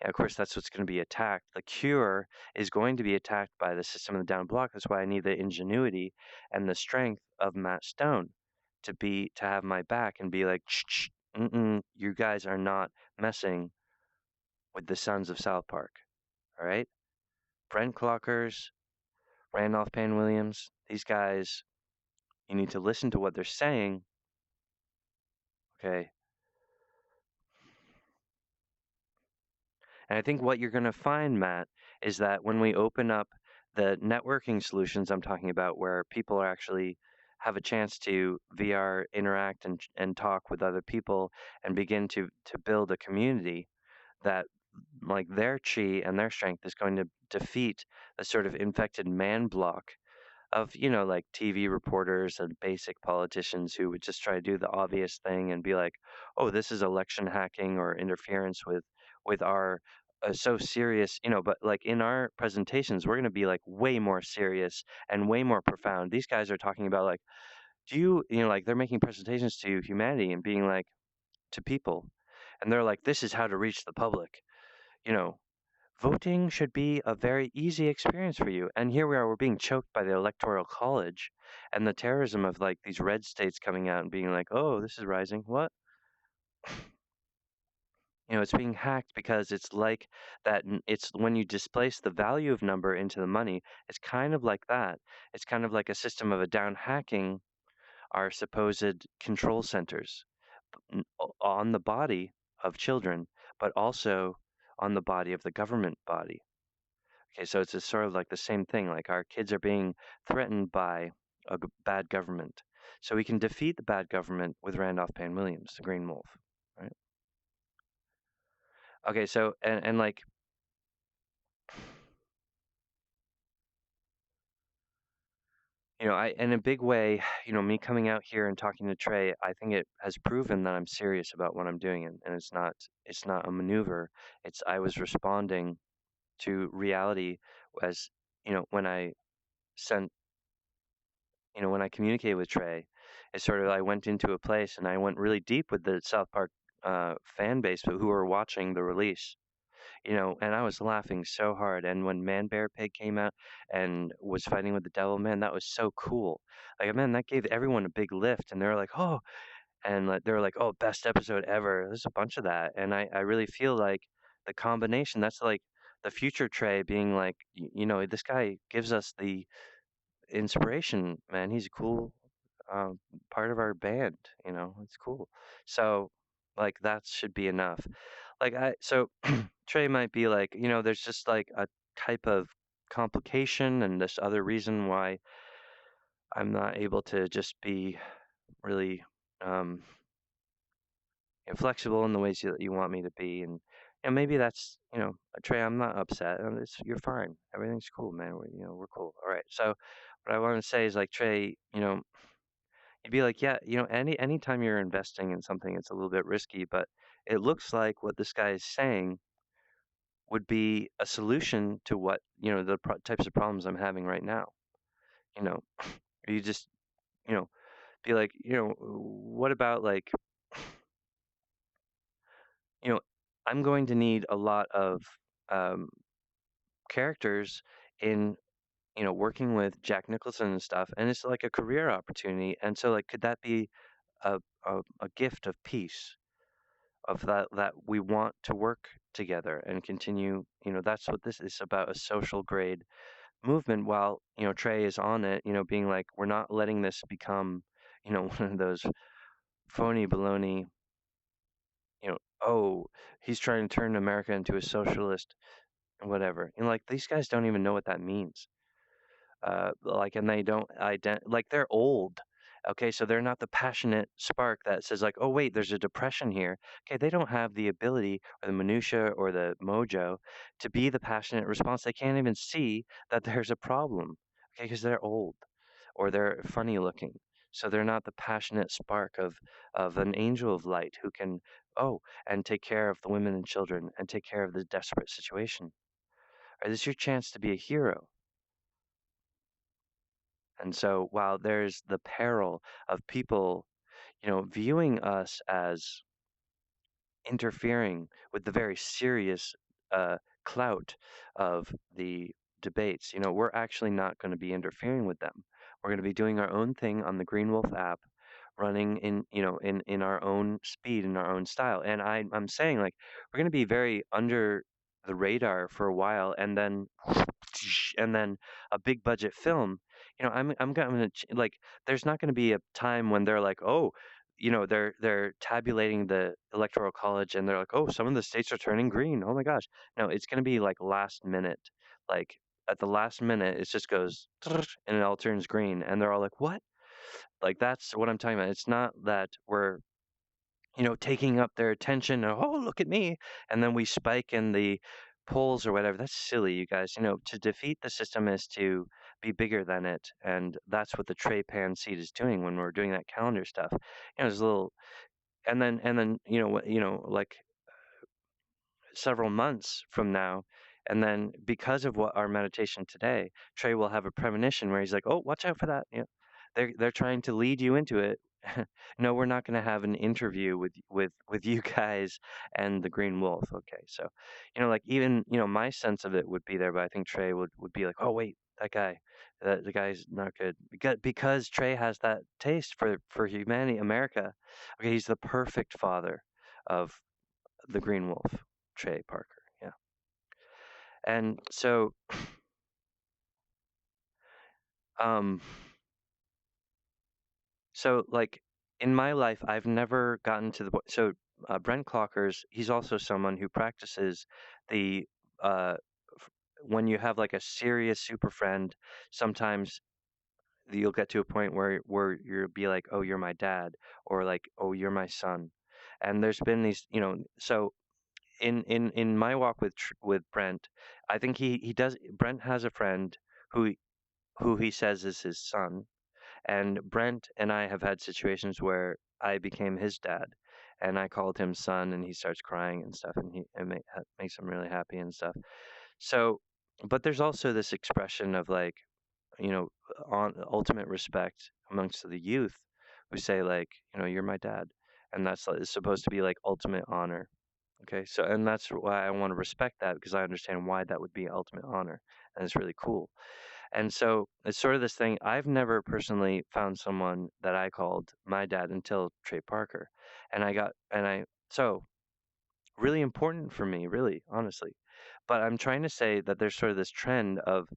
Yeah, of course, that's what's going to be attacked. The cure is going to be attacked by the system of the down block. That's why I need the ingenuity and the strength of Matt Stone to have my back and be like, shh, you guys are not messing with the sons of South Park. All right, Brent Clockers, Randolph Payne Williams, these guys, you need to listen to what they're saying. Okay, and I think what you're going to find, Matt, is that when we open up the networking solutions I'm talking about, where people are actually have a chance to VR interact and talk with other people and begin to build a community, that like their chi and their strength is going to defeat the sort of infected man block of like TV reporters and basic politicians who would just try to do the obvious thing and be like, oh, this is election hacking or interference with our so serious, but like in our presentations we're going to be like way more serious and way more profound. These guys are talking about like, do like they're making presentations to humanity and being like, to people, and they're like, this is how to reach the public, you know voting should be a very easy experience for you. And here we are, we're being choked by the Electoral College and the terrorism of like these red states coming out and being like, oh, this is rising. What? It's being hacked because it's like that. It's when you displace the value of number into the money, it's kind of like that. It's kind of like a system of a down hacking our supposed control centers on the body of children, but also on the body of the government body. Okay, so it's sort of like the same thing. Like our kids are being threatened by a bad government. So we can defeat the bad government with Randolph Payne Williams, the Green Wolf, right? Okay, so and like I in a big way, me coming out here and talking to Trey, I think it has proven that I'm serious about what I'm doing, and it's not a maneuver. It's I was responding to reality as when I sent when I communicated with Trey, it's sort of I went into a place and I went really deep with the South Park fan base who were watching the release, and I was laughing so hard. And when Man Bear Pig came out and was fighting with the devil, man, that was so cool. Like, man, that gave everyone a big lift, and they were like, oh, and like they were like, oh, best episode ever. There's a bunch of that, and I really feel like the combination. That's like the future Trey being like, this guy gives us the inspiration, man. He's a cool um, part of our band. It's cool. So, like, that should be enough. So Trey might be like, there's just like a type of complication and this other reason why I'm not able to just be really um, flexible in the ways that you want me to be. And maybe that's, Trey, I'm not upset. You're fine. Everything's cool, man. We're cool. All right. So, what I want to say is like, Trey, you'd be like, yeah, anytime you're investing in something, it's a little bit risky, but it looks like what this guy is saying would be a solution to what, the types of problems I'm having right now. You know, you just, you know, be like, what about like, you know, I'm going to need a lot of um, characters in, working with Jack Nicholson and stuff, and it's like a career opportunity. And so, like, could that be a gift of peace? Of that we want to work together and continue, that's what this is about, a social grade movement, while Trey is on it, being like, we're not letting this become one of those phony baloney, oh, he's trying to turn America into a socialist, whatever, and like these guys don't even know what that means. Like, and they don't like, they're old. Okay, so they're not the passionate spark that says like, oh wait, there's a depression here. Okay, they don't have the ability or the minutia or the mojo to be the passionate response. They can't even see that there's a problem. Okay, because they're old or they're funny looking. So they're not the passionate spark of an angel of light who can, and take care of the women and children and take care of the desperate situation. Or this is your chance to be a hero. And so while there's the peril of people, viewing us as interfering with the very serious uh, clout of the debates, we're actually not going to be interfering with them. We're going to be doing our own thing on the Green Wolf app, running in our own speed, in our own style. And I'm saying, like, we're going to be very under the radar for a while, and then a big budget film. I'm gonna like, there's not going to be a time when they're like, oh, they're tabulating the electoral college and they're like, oh, some of the states are turning green, oh my gosh. No, it's going to be like last minute. Like, at the last minute it just goes and it all turns green, and they're all like, what? Like, that's what I'm talking about. It's not that we're, taking up their attention. Oh, look at me. And then we spike in the polls or whatever. That's silly, you guys. To defeat the system is to be bigger than it. And that's what the Trey Pan seed is doing when we're doing that calendar stuff. There's a little, and then, like several months from now. And then because of what our meditation today, Trey will have a premonition where he's like, "Oh, watch out for that." They're trying to lead you into it. No, we're not going to have an interview with you guys and the Green Wolf. Okay, so like, even my sense of it would be there, but I think Trey would be like, "Oh wait, that guy, the guy's not good," because Trey has that taste for humanity, America. Okay, he's the perfect father of the Green Wolf, Trey Parker. Yeah. And so, um, like, in my life, I've never gotten to the point. So, Brent Clockers, he's also someone who practices the, uh, when you have like a serious super friend, sometimes you'll get to a point where you'll be like, oh, you're my dad, or like, oh, you're my son. And there's been these, so in my walk with Brent, I think he does. Brent has a friend who who he says is his son, and Brent and I have had situations where I became his dad, and I called him son, and he starts crying and stuff, and makes him really happy and stuff. So, but there's also this expression of like, you know, on ultimate respect amongst the youth who say like, you're my dad, and that's is supposed to be like ultimate honor. Okay, so and that's why I want to respect that because I understand why that would be ultimate honor, and it's really cool. And so it's sort of this thing. I've never personally found someone that I called my dad until Trey Parker, and so really important for me, really, honestly. But I'm trying to say that there's sort of this trend of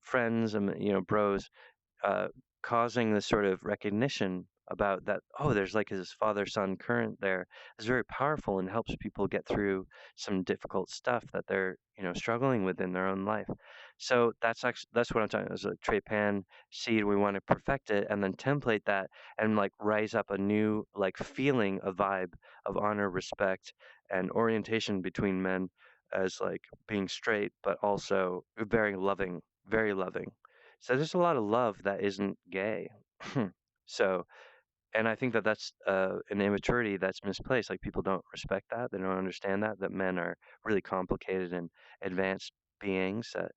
friends and bros uh, causing this sort of recognition about that, oh, there's like his father son current there is very powerful and helps people get through some difficult stuff that they're struggling with in their own life. So that's what I'm talking about, is a Trey Pan seed. We want to perfect it and then template that and like rise up a new like feeling, a vibe of honor, respect, and orientation between men as like being straight but also very loving, very loving. So there's a lot of love that isn't gay. So, and I think that that's an immaturity that's misplaced. Like people don't respect that. They don't understand that men are really complicated and advanced beings that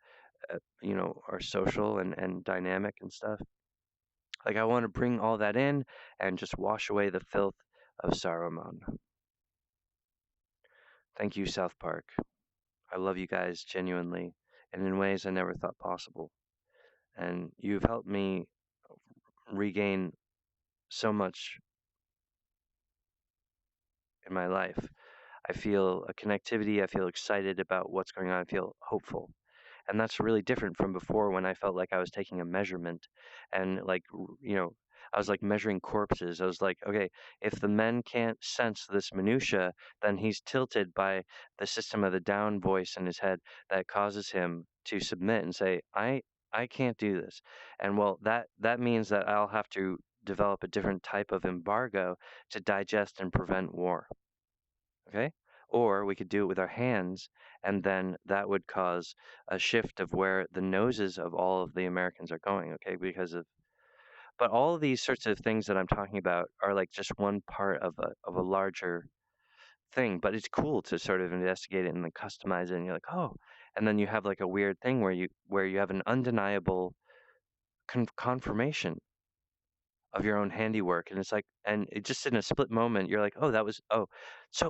are social and dynamic and stuff. Like I want to bring all that in and just wash away the filth of Saruman. Thank you, South Park. I love you guys genuinely and in ways I never thought possible. And you've helped me regain so much in my life. I feel a connectivity. I feel excited about what's going on. I feel hopeful. And that's really different from before when I felt like I was taking a measurement and like, I was like measuring corpses. I was like, okay, if the men can't sense this minutia, then he's tilted by the system of the down voice in his head that causes him to submit and say, I can't do this. And well, that means that I'll have to develop a different type of embargo to digest and prevent war. Okay? Or we could do it with our hands, and then that would cause a shift of where the noses of all of the Americans are going, okay? But all of these sorts of things that I'm talking about are like just one part of a larger thing. But it's cool to sort of investigate it and then customize it, and you're like, oh, and then you have like a weird thing where you have an undeniable confirmation of your own handiwork, and it's like, and it just in a split moment you're like, oh, that was, oh, so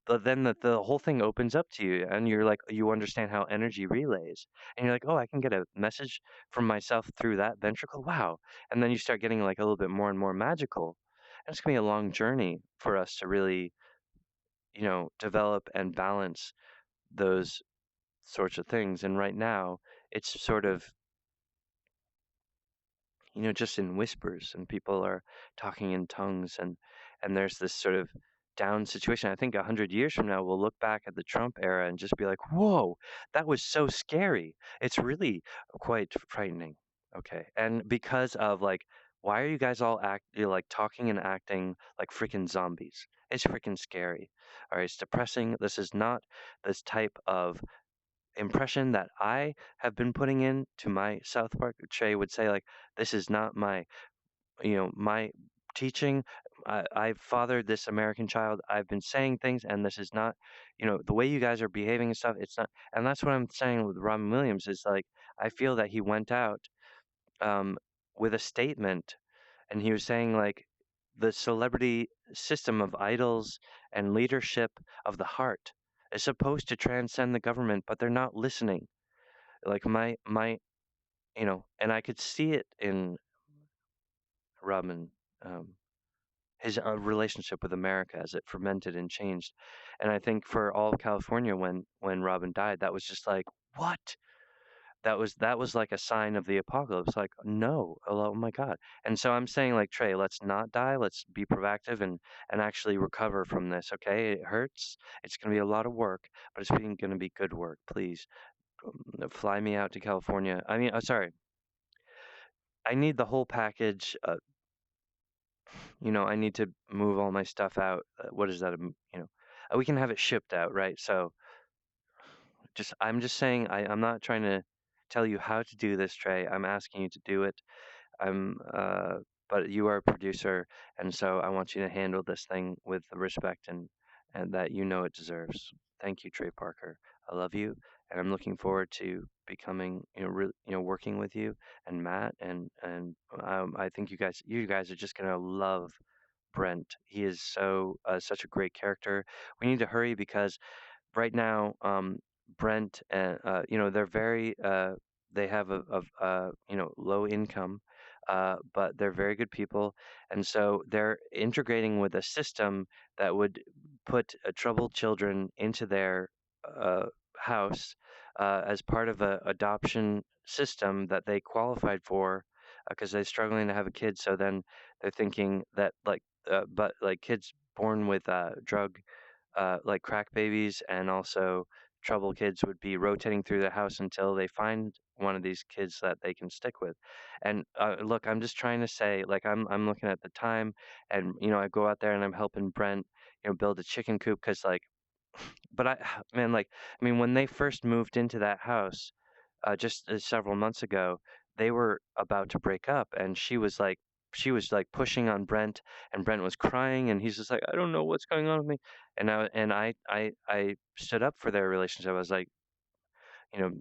but then the whole thing opens up to you and you're like, you understand how energy relays, and you're like, oh, I can get a message from myself through that ventricle, wow. And then you start getting like a little bit more and more magical, and it's gonna be a long journey for us to really develop and balance those sorts of things. And right now it's sort of just in whispers, and people are talking in tongues, and there's this sort of down situation. I think 100 years from now, we'll look back at the Trump era and just be like, "Whoa, that was so scary." It's really quite frightening. Okay, and because of like, why are you guys all like talking and acting like freaking zombies? It's freaking scary. All right, it's depressing. This is not this type of impression that I have been putting in to my South Park. Trey would say like, this is not my teaching. I've fathered this American child. I've been saying things, and this is not, the way you guys are behaving and stuff. It's not, and that's what I'm saying with Robin Williams is like, I feel that he went out um, with a statement, and he was saying like, the celebrity system of idols and leadership of the heart is supposed to transcend the government, but they're not listening. Like and I could see it in Robin, um, his relationship with America as it fermented and changed. And I think for all of California, when Robin died, that was just like, what? That was like a sign of the apocalypse. Like, no, oh my God. And so I'm saying, like, Trey, let's not die. Let's be proactive and actually recover from this. Okay, it hurts. It's gonna be a lot of work, but it's gonna be good work. Please fly me out to California. I mean, sorry, I need the whole package. I need to move all my stuff out. What is that? We can have it shipped out, right? So I'm just saying, I'm not trying to tell you how to do this, Trey. I'm asking you to do it. I'm, but you are a producer, and so I want you to handle this thing with the respect and that it deserves. Thank you, Trey Parker. I love you, and I'm looking forward to becoming, working with you and Matt, and I think you guys are just gonna love Brent. He is such a great character. We need to hurry because right now, Brent and they're very they have low income, but they're very good people, and so they're integrating with a system that would put troubled children into their uh, house as part of a adoption system that they qualified for because they're struggling to have a kid. So then they're thinking that but like kids born with drug like crack babies and also trouble kids would be rotating through the house until they find one of these kids that they can stick with. And look, I'm just trying to say, like, I'm looking at the time, and I go out there and I'm helping Brent, build a chicken coop because like, but man, like, I mean, when they first moved into that house, just several months ago, they were about to break up, and she was like pushing on Brent, and Brent was crying, and he's just like, I don't know what's going on with me, and I stood up for their relationship. I was like,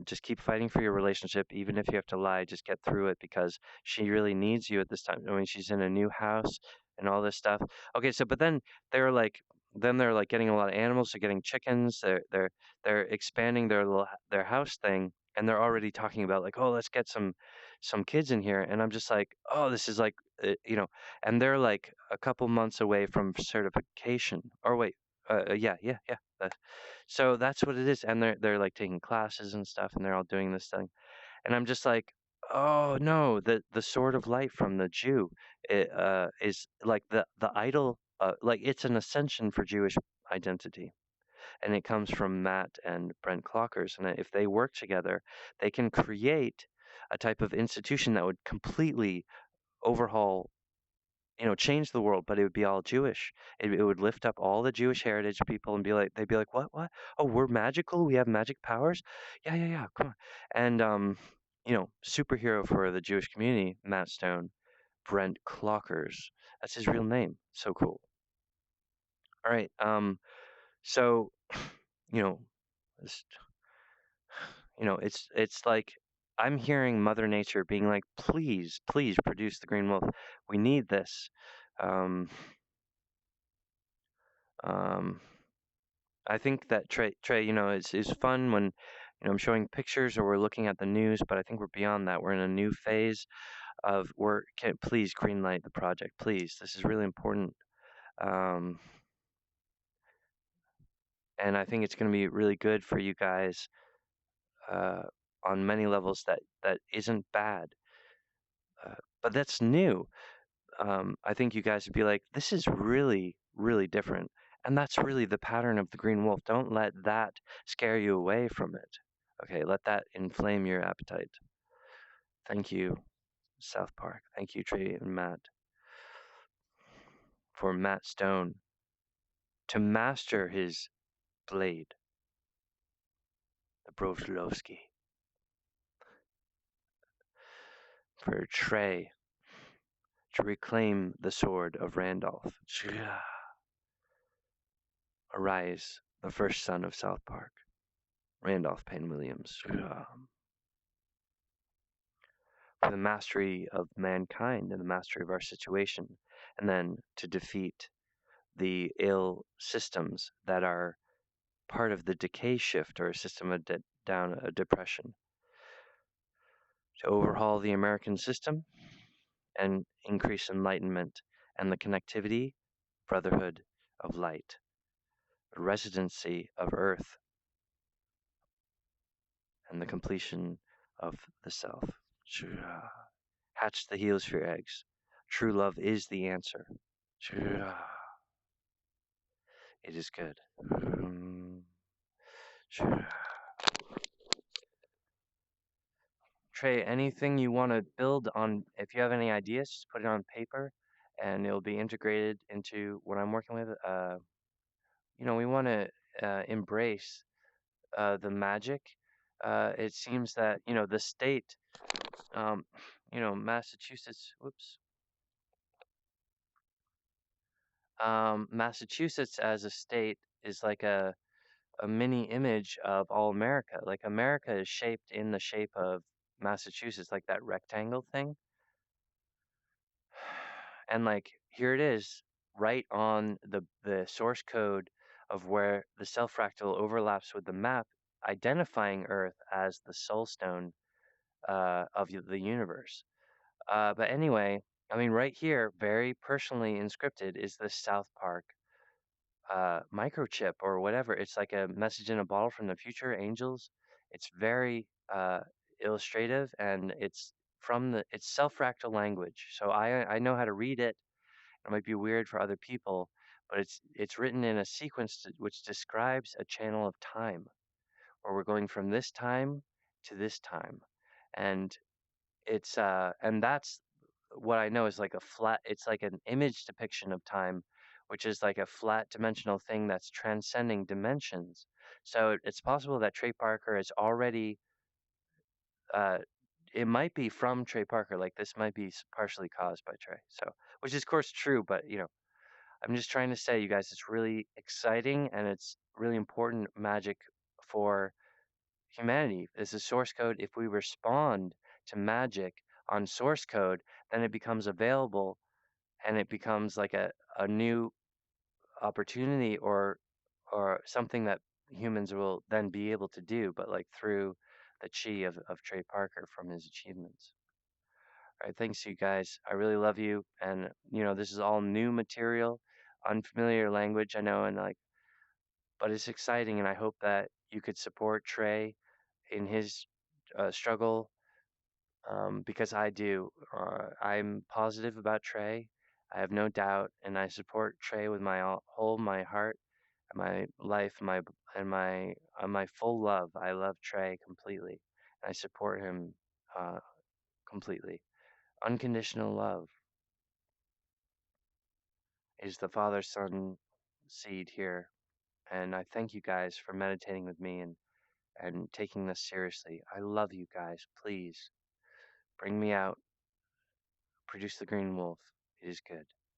just keep fighting for your relationship, even if you have to lie, just get through it because she really needs you at this time. I mean, she's in a new house and all this stuff. Okay, so but then they're like getting a lot of animals, they're getting chickens, they're expanding their house thing, and they're already talking about like, oh, let's get some kids in here, and I'm just like, oh, this is like, and they're like a couple months away from certification. Or wait, yeah, yeah, yeah. So that's what it is, and they're like taking classes and stuff, and they're all doing this thing, and I'm just like, oh no, the sword of light from the Jew is like the idol, like it's an ascension for Jewish identity, and it comes from Matt and Brent Clockers, and if they work together, they can create a type of institution that would completely overhaul, change the world, but it would be all Jewish. It would lift up all the Jewish heritage people and they'd be like, what? Oh, we're magical? We have magic powers? Yeah, yeah, yeah, come on. And, superhero for the Jewish community, Matt Stone, Brent Clockers. That's his real name. So cool. All right. So, you know, it's, it's like I'm hearing Mother Nature being like, please, please produce the Green Wolf. We need this. Um, um, I think that Trey, is fun when, I'm showing pictures or we're looking at the news, but I think we're beyond that. We're in a new phase of please greenlight the project, please. This is really important. Um, and I think it's going to be really good for you guys uh, on many levels that isn't bad, but that's new. I think you guys would be like, this is really, really different. And that's really the pattern of the Green Wolf. Don't let that scare you away from it. Okay, let that inflame your appetite. Thank you, South Park. Thank you, Trey and Matt, for Matt Stone to master his blade, the Broflovsky, for Trey to reclaim the sword of Randolph. Arise, the first son of South Park, Randolph Payne Williams. For the mastery of mankind and the mastery of our situation, and then to defeat the ill systems that are part of the decay shift or a system of down a depression, to overhaul the American system and increase enlightenment and the connectivity, brotherhood of light, residency of earth, and the completion of the self. Hatch the heels for your eggs. True love is the answer. It is good. Trey, anything you want to build on, if you have any ideas, just put it on paper and it'll be integrated into what I'm working with. We want to embrace the magic. It seems that, the state, Massachusetts, whoops, Massachusetts as a state is like a mini image of all America. Like America is shaped in the shape of Massachusetts, like that rectangle thing. And like here it is. right on the source code of where the self fractal overlaps with the map, identifying Earth as the soul stone of the universe. But anyway, I mean, right here, very personally inscripted, is the South Park microchip or whatever. It's like a message in a bottle from the future, angels. It's very illustrative, and it's self-fractal language. So I know how to read it. It might be weird for other people, but it's written in a sequence which describes a channel of time where we're going from this time to this time, and and that's what I know is like a flat, it's like an image depiction of time, which is like a flat dimensional thing that's transcending dimensions. So it's possible that Trey Parker is already, uh, it might be from Trey Parker, like this might be partially caused by Trey. So, which is of course true, but I'm just trying to say, you guys, it's really exciting and it's really important magic for humanity. This is source code. If we respond to magic on source code, then it becomes available and it becomes like a new opportunity or something that humans will then be able to do, but like through the chi of Trey Parker from his achievements. All right, thanks you guys. I really love you. And this is all new material, unfamiliar language, I know, and like, but it's exciting and I hope that you could support Trey in his struggle because I do. I'm positive about Trey. I have no doubt, and I support Trey with whole my heart, my life, my full love. I love Trey completely. I support him uh, completely. Unconditional love is the father-son seed here, and I thank you guys for meditating with me and taking this seriously. I love you guys. Please bring me out. Produce the green wolf. It is good.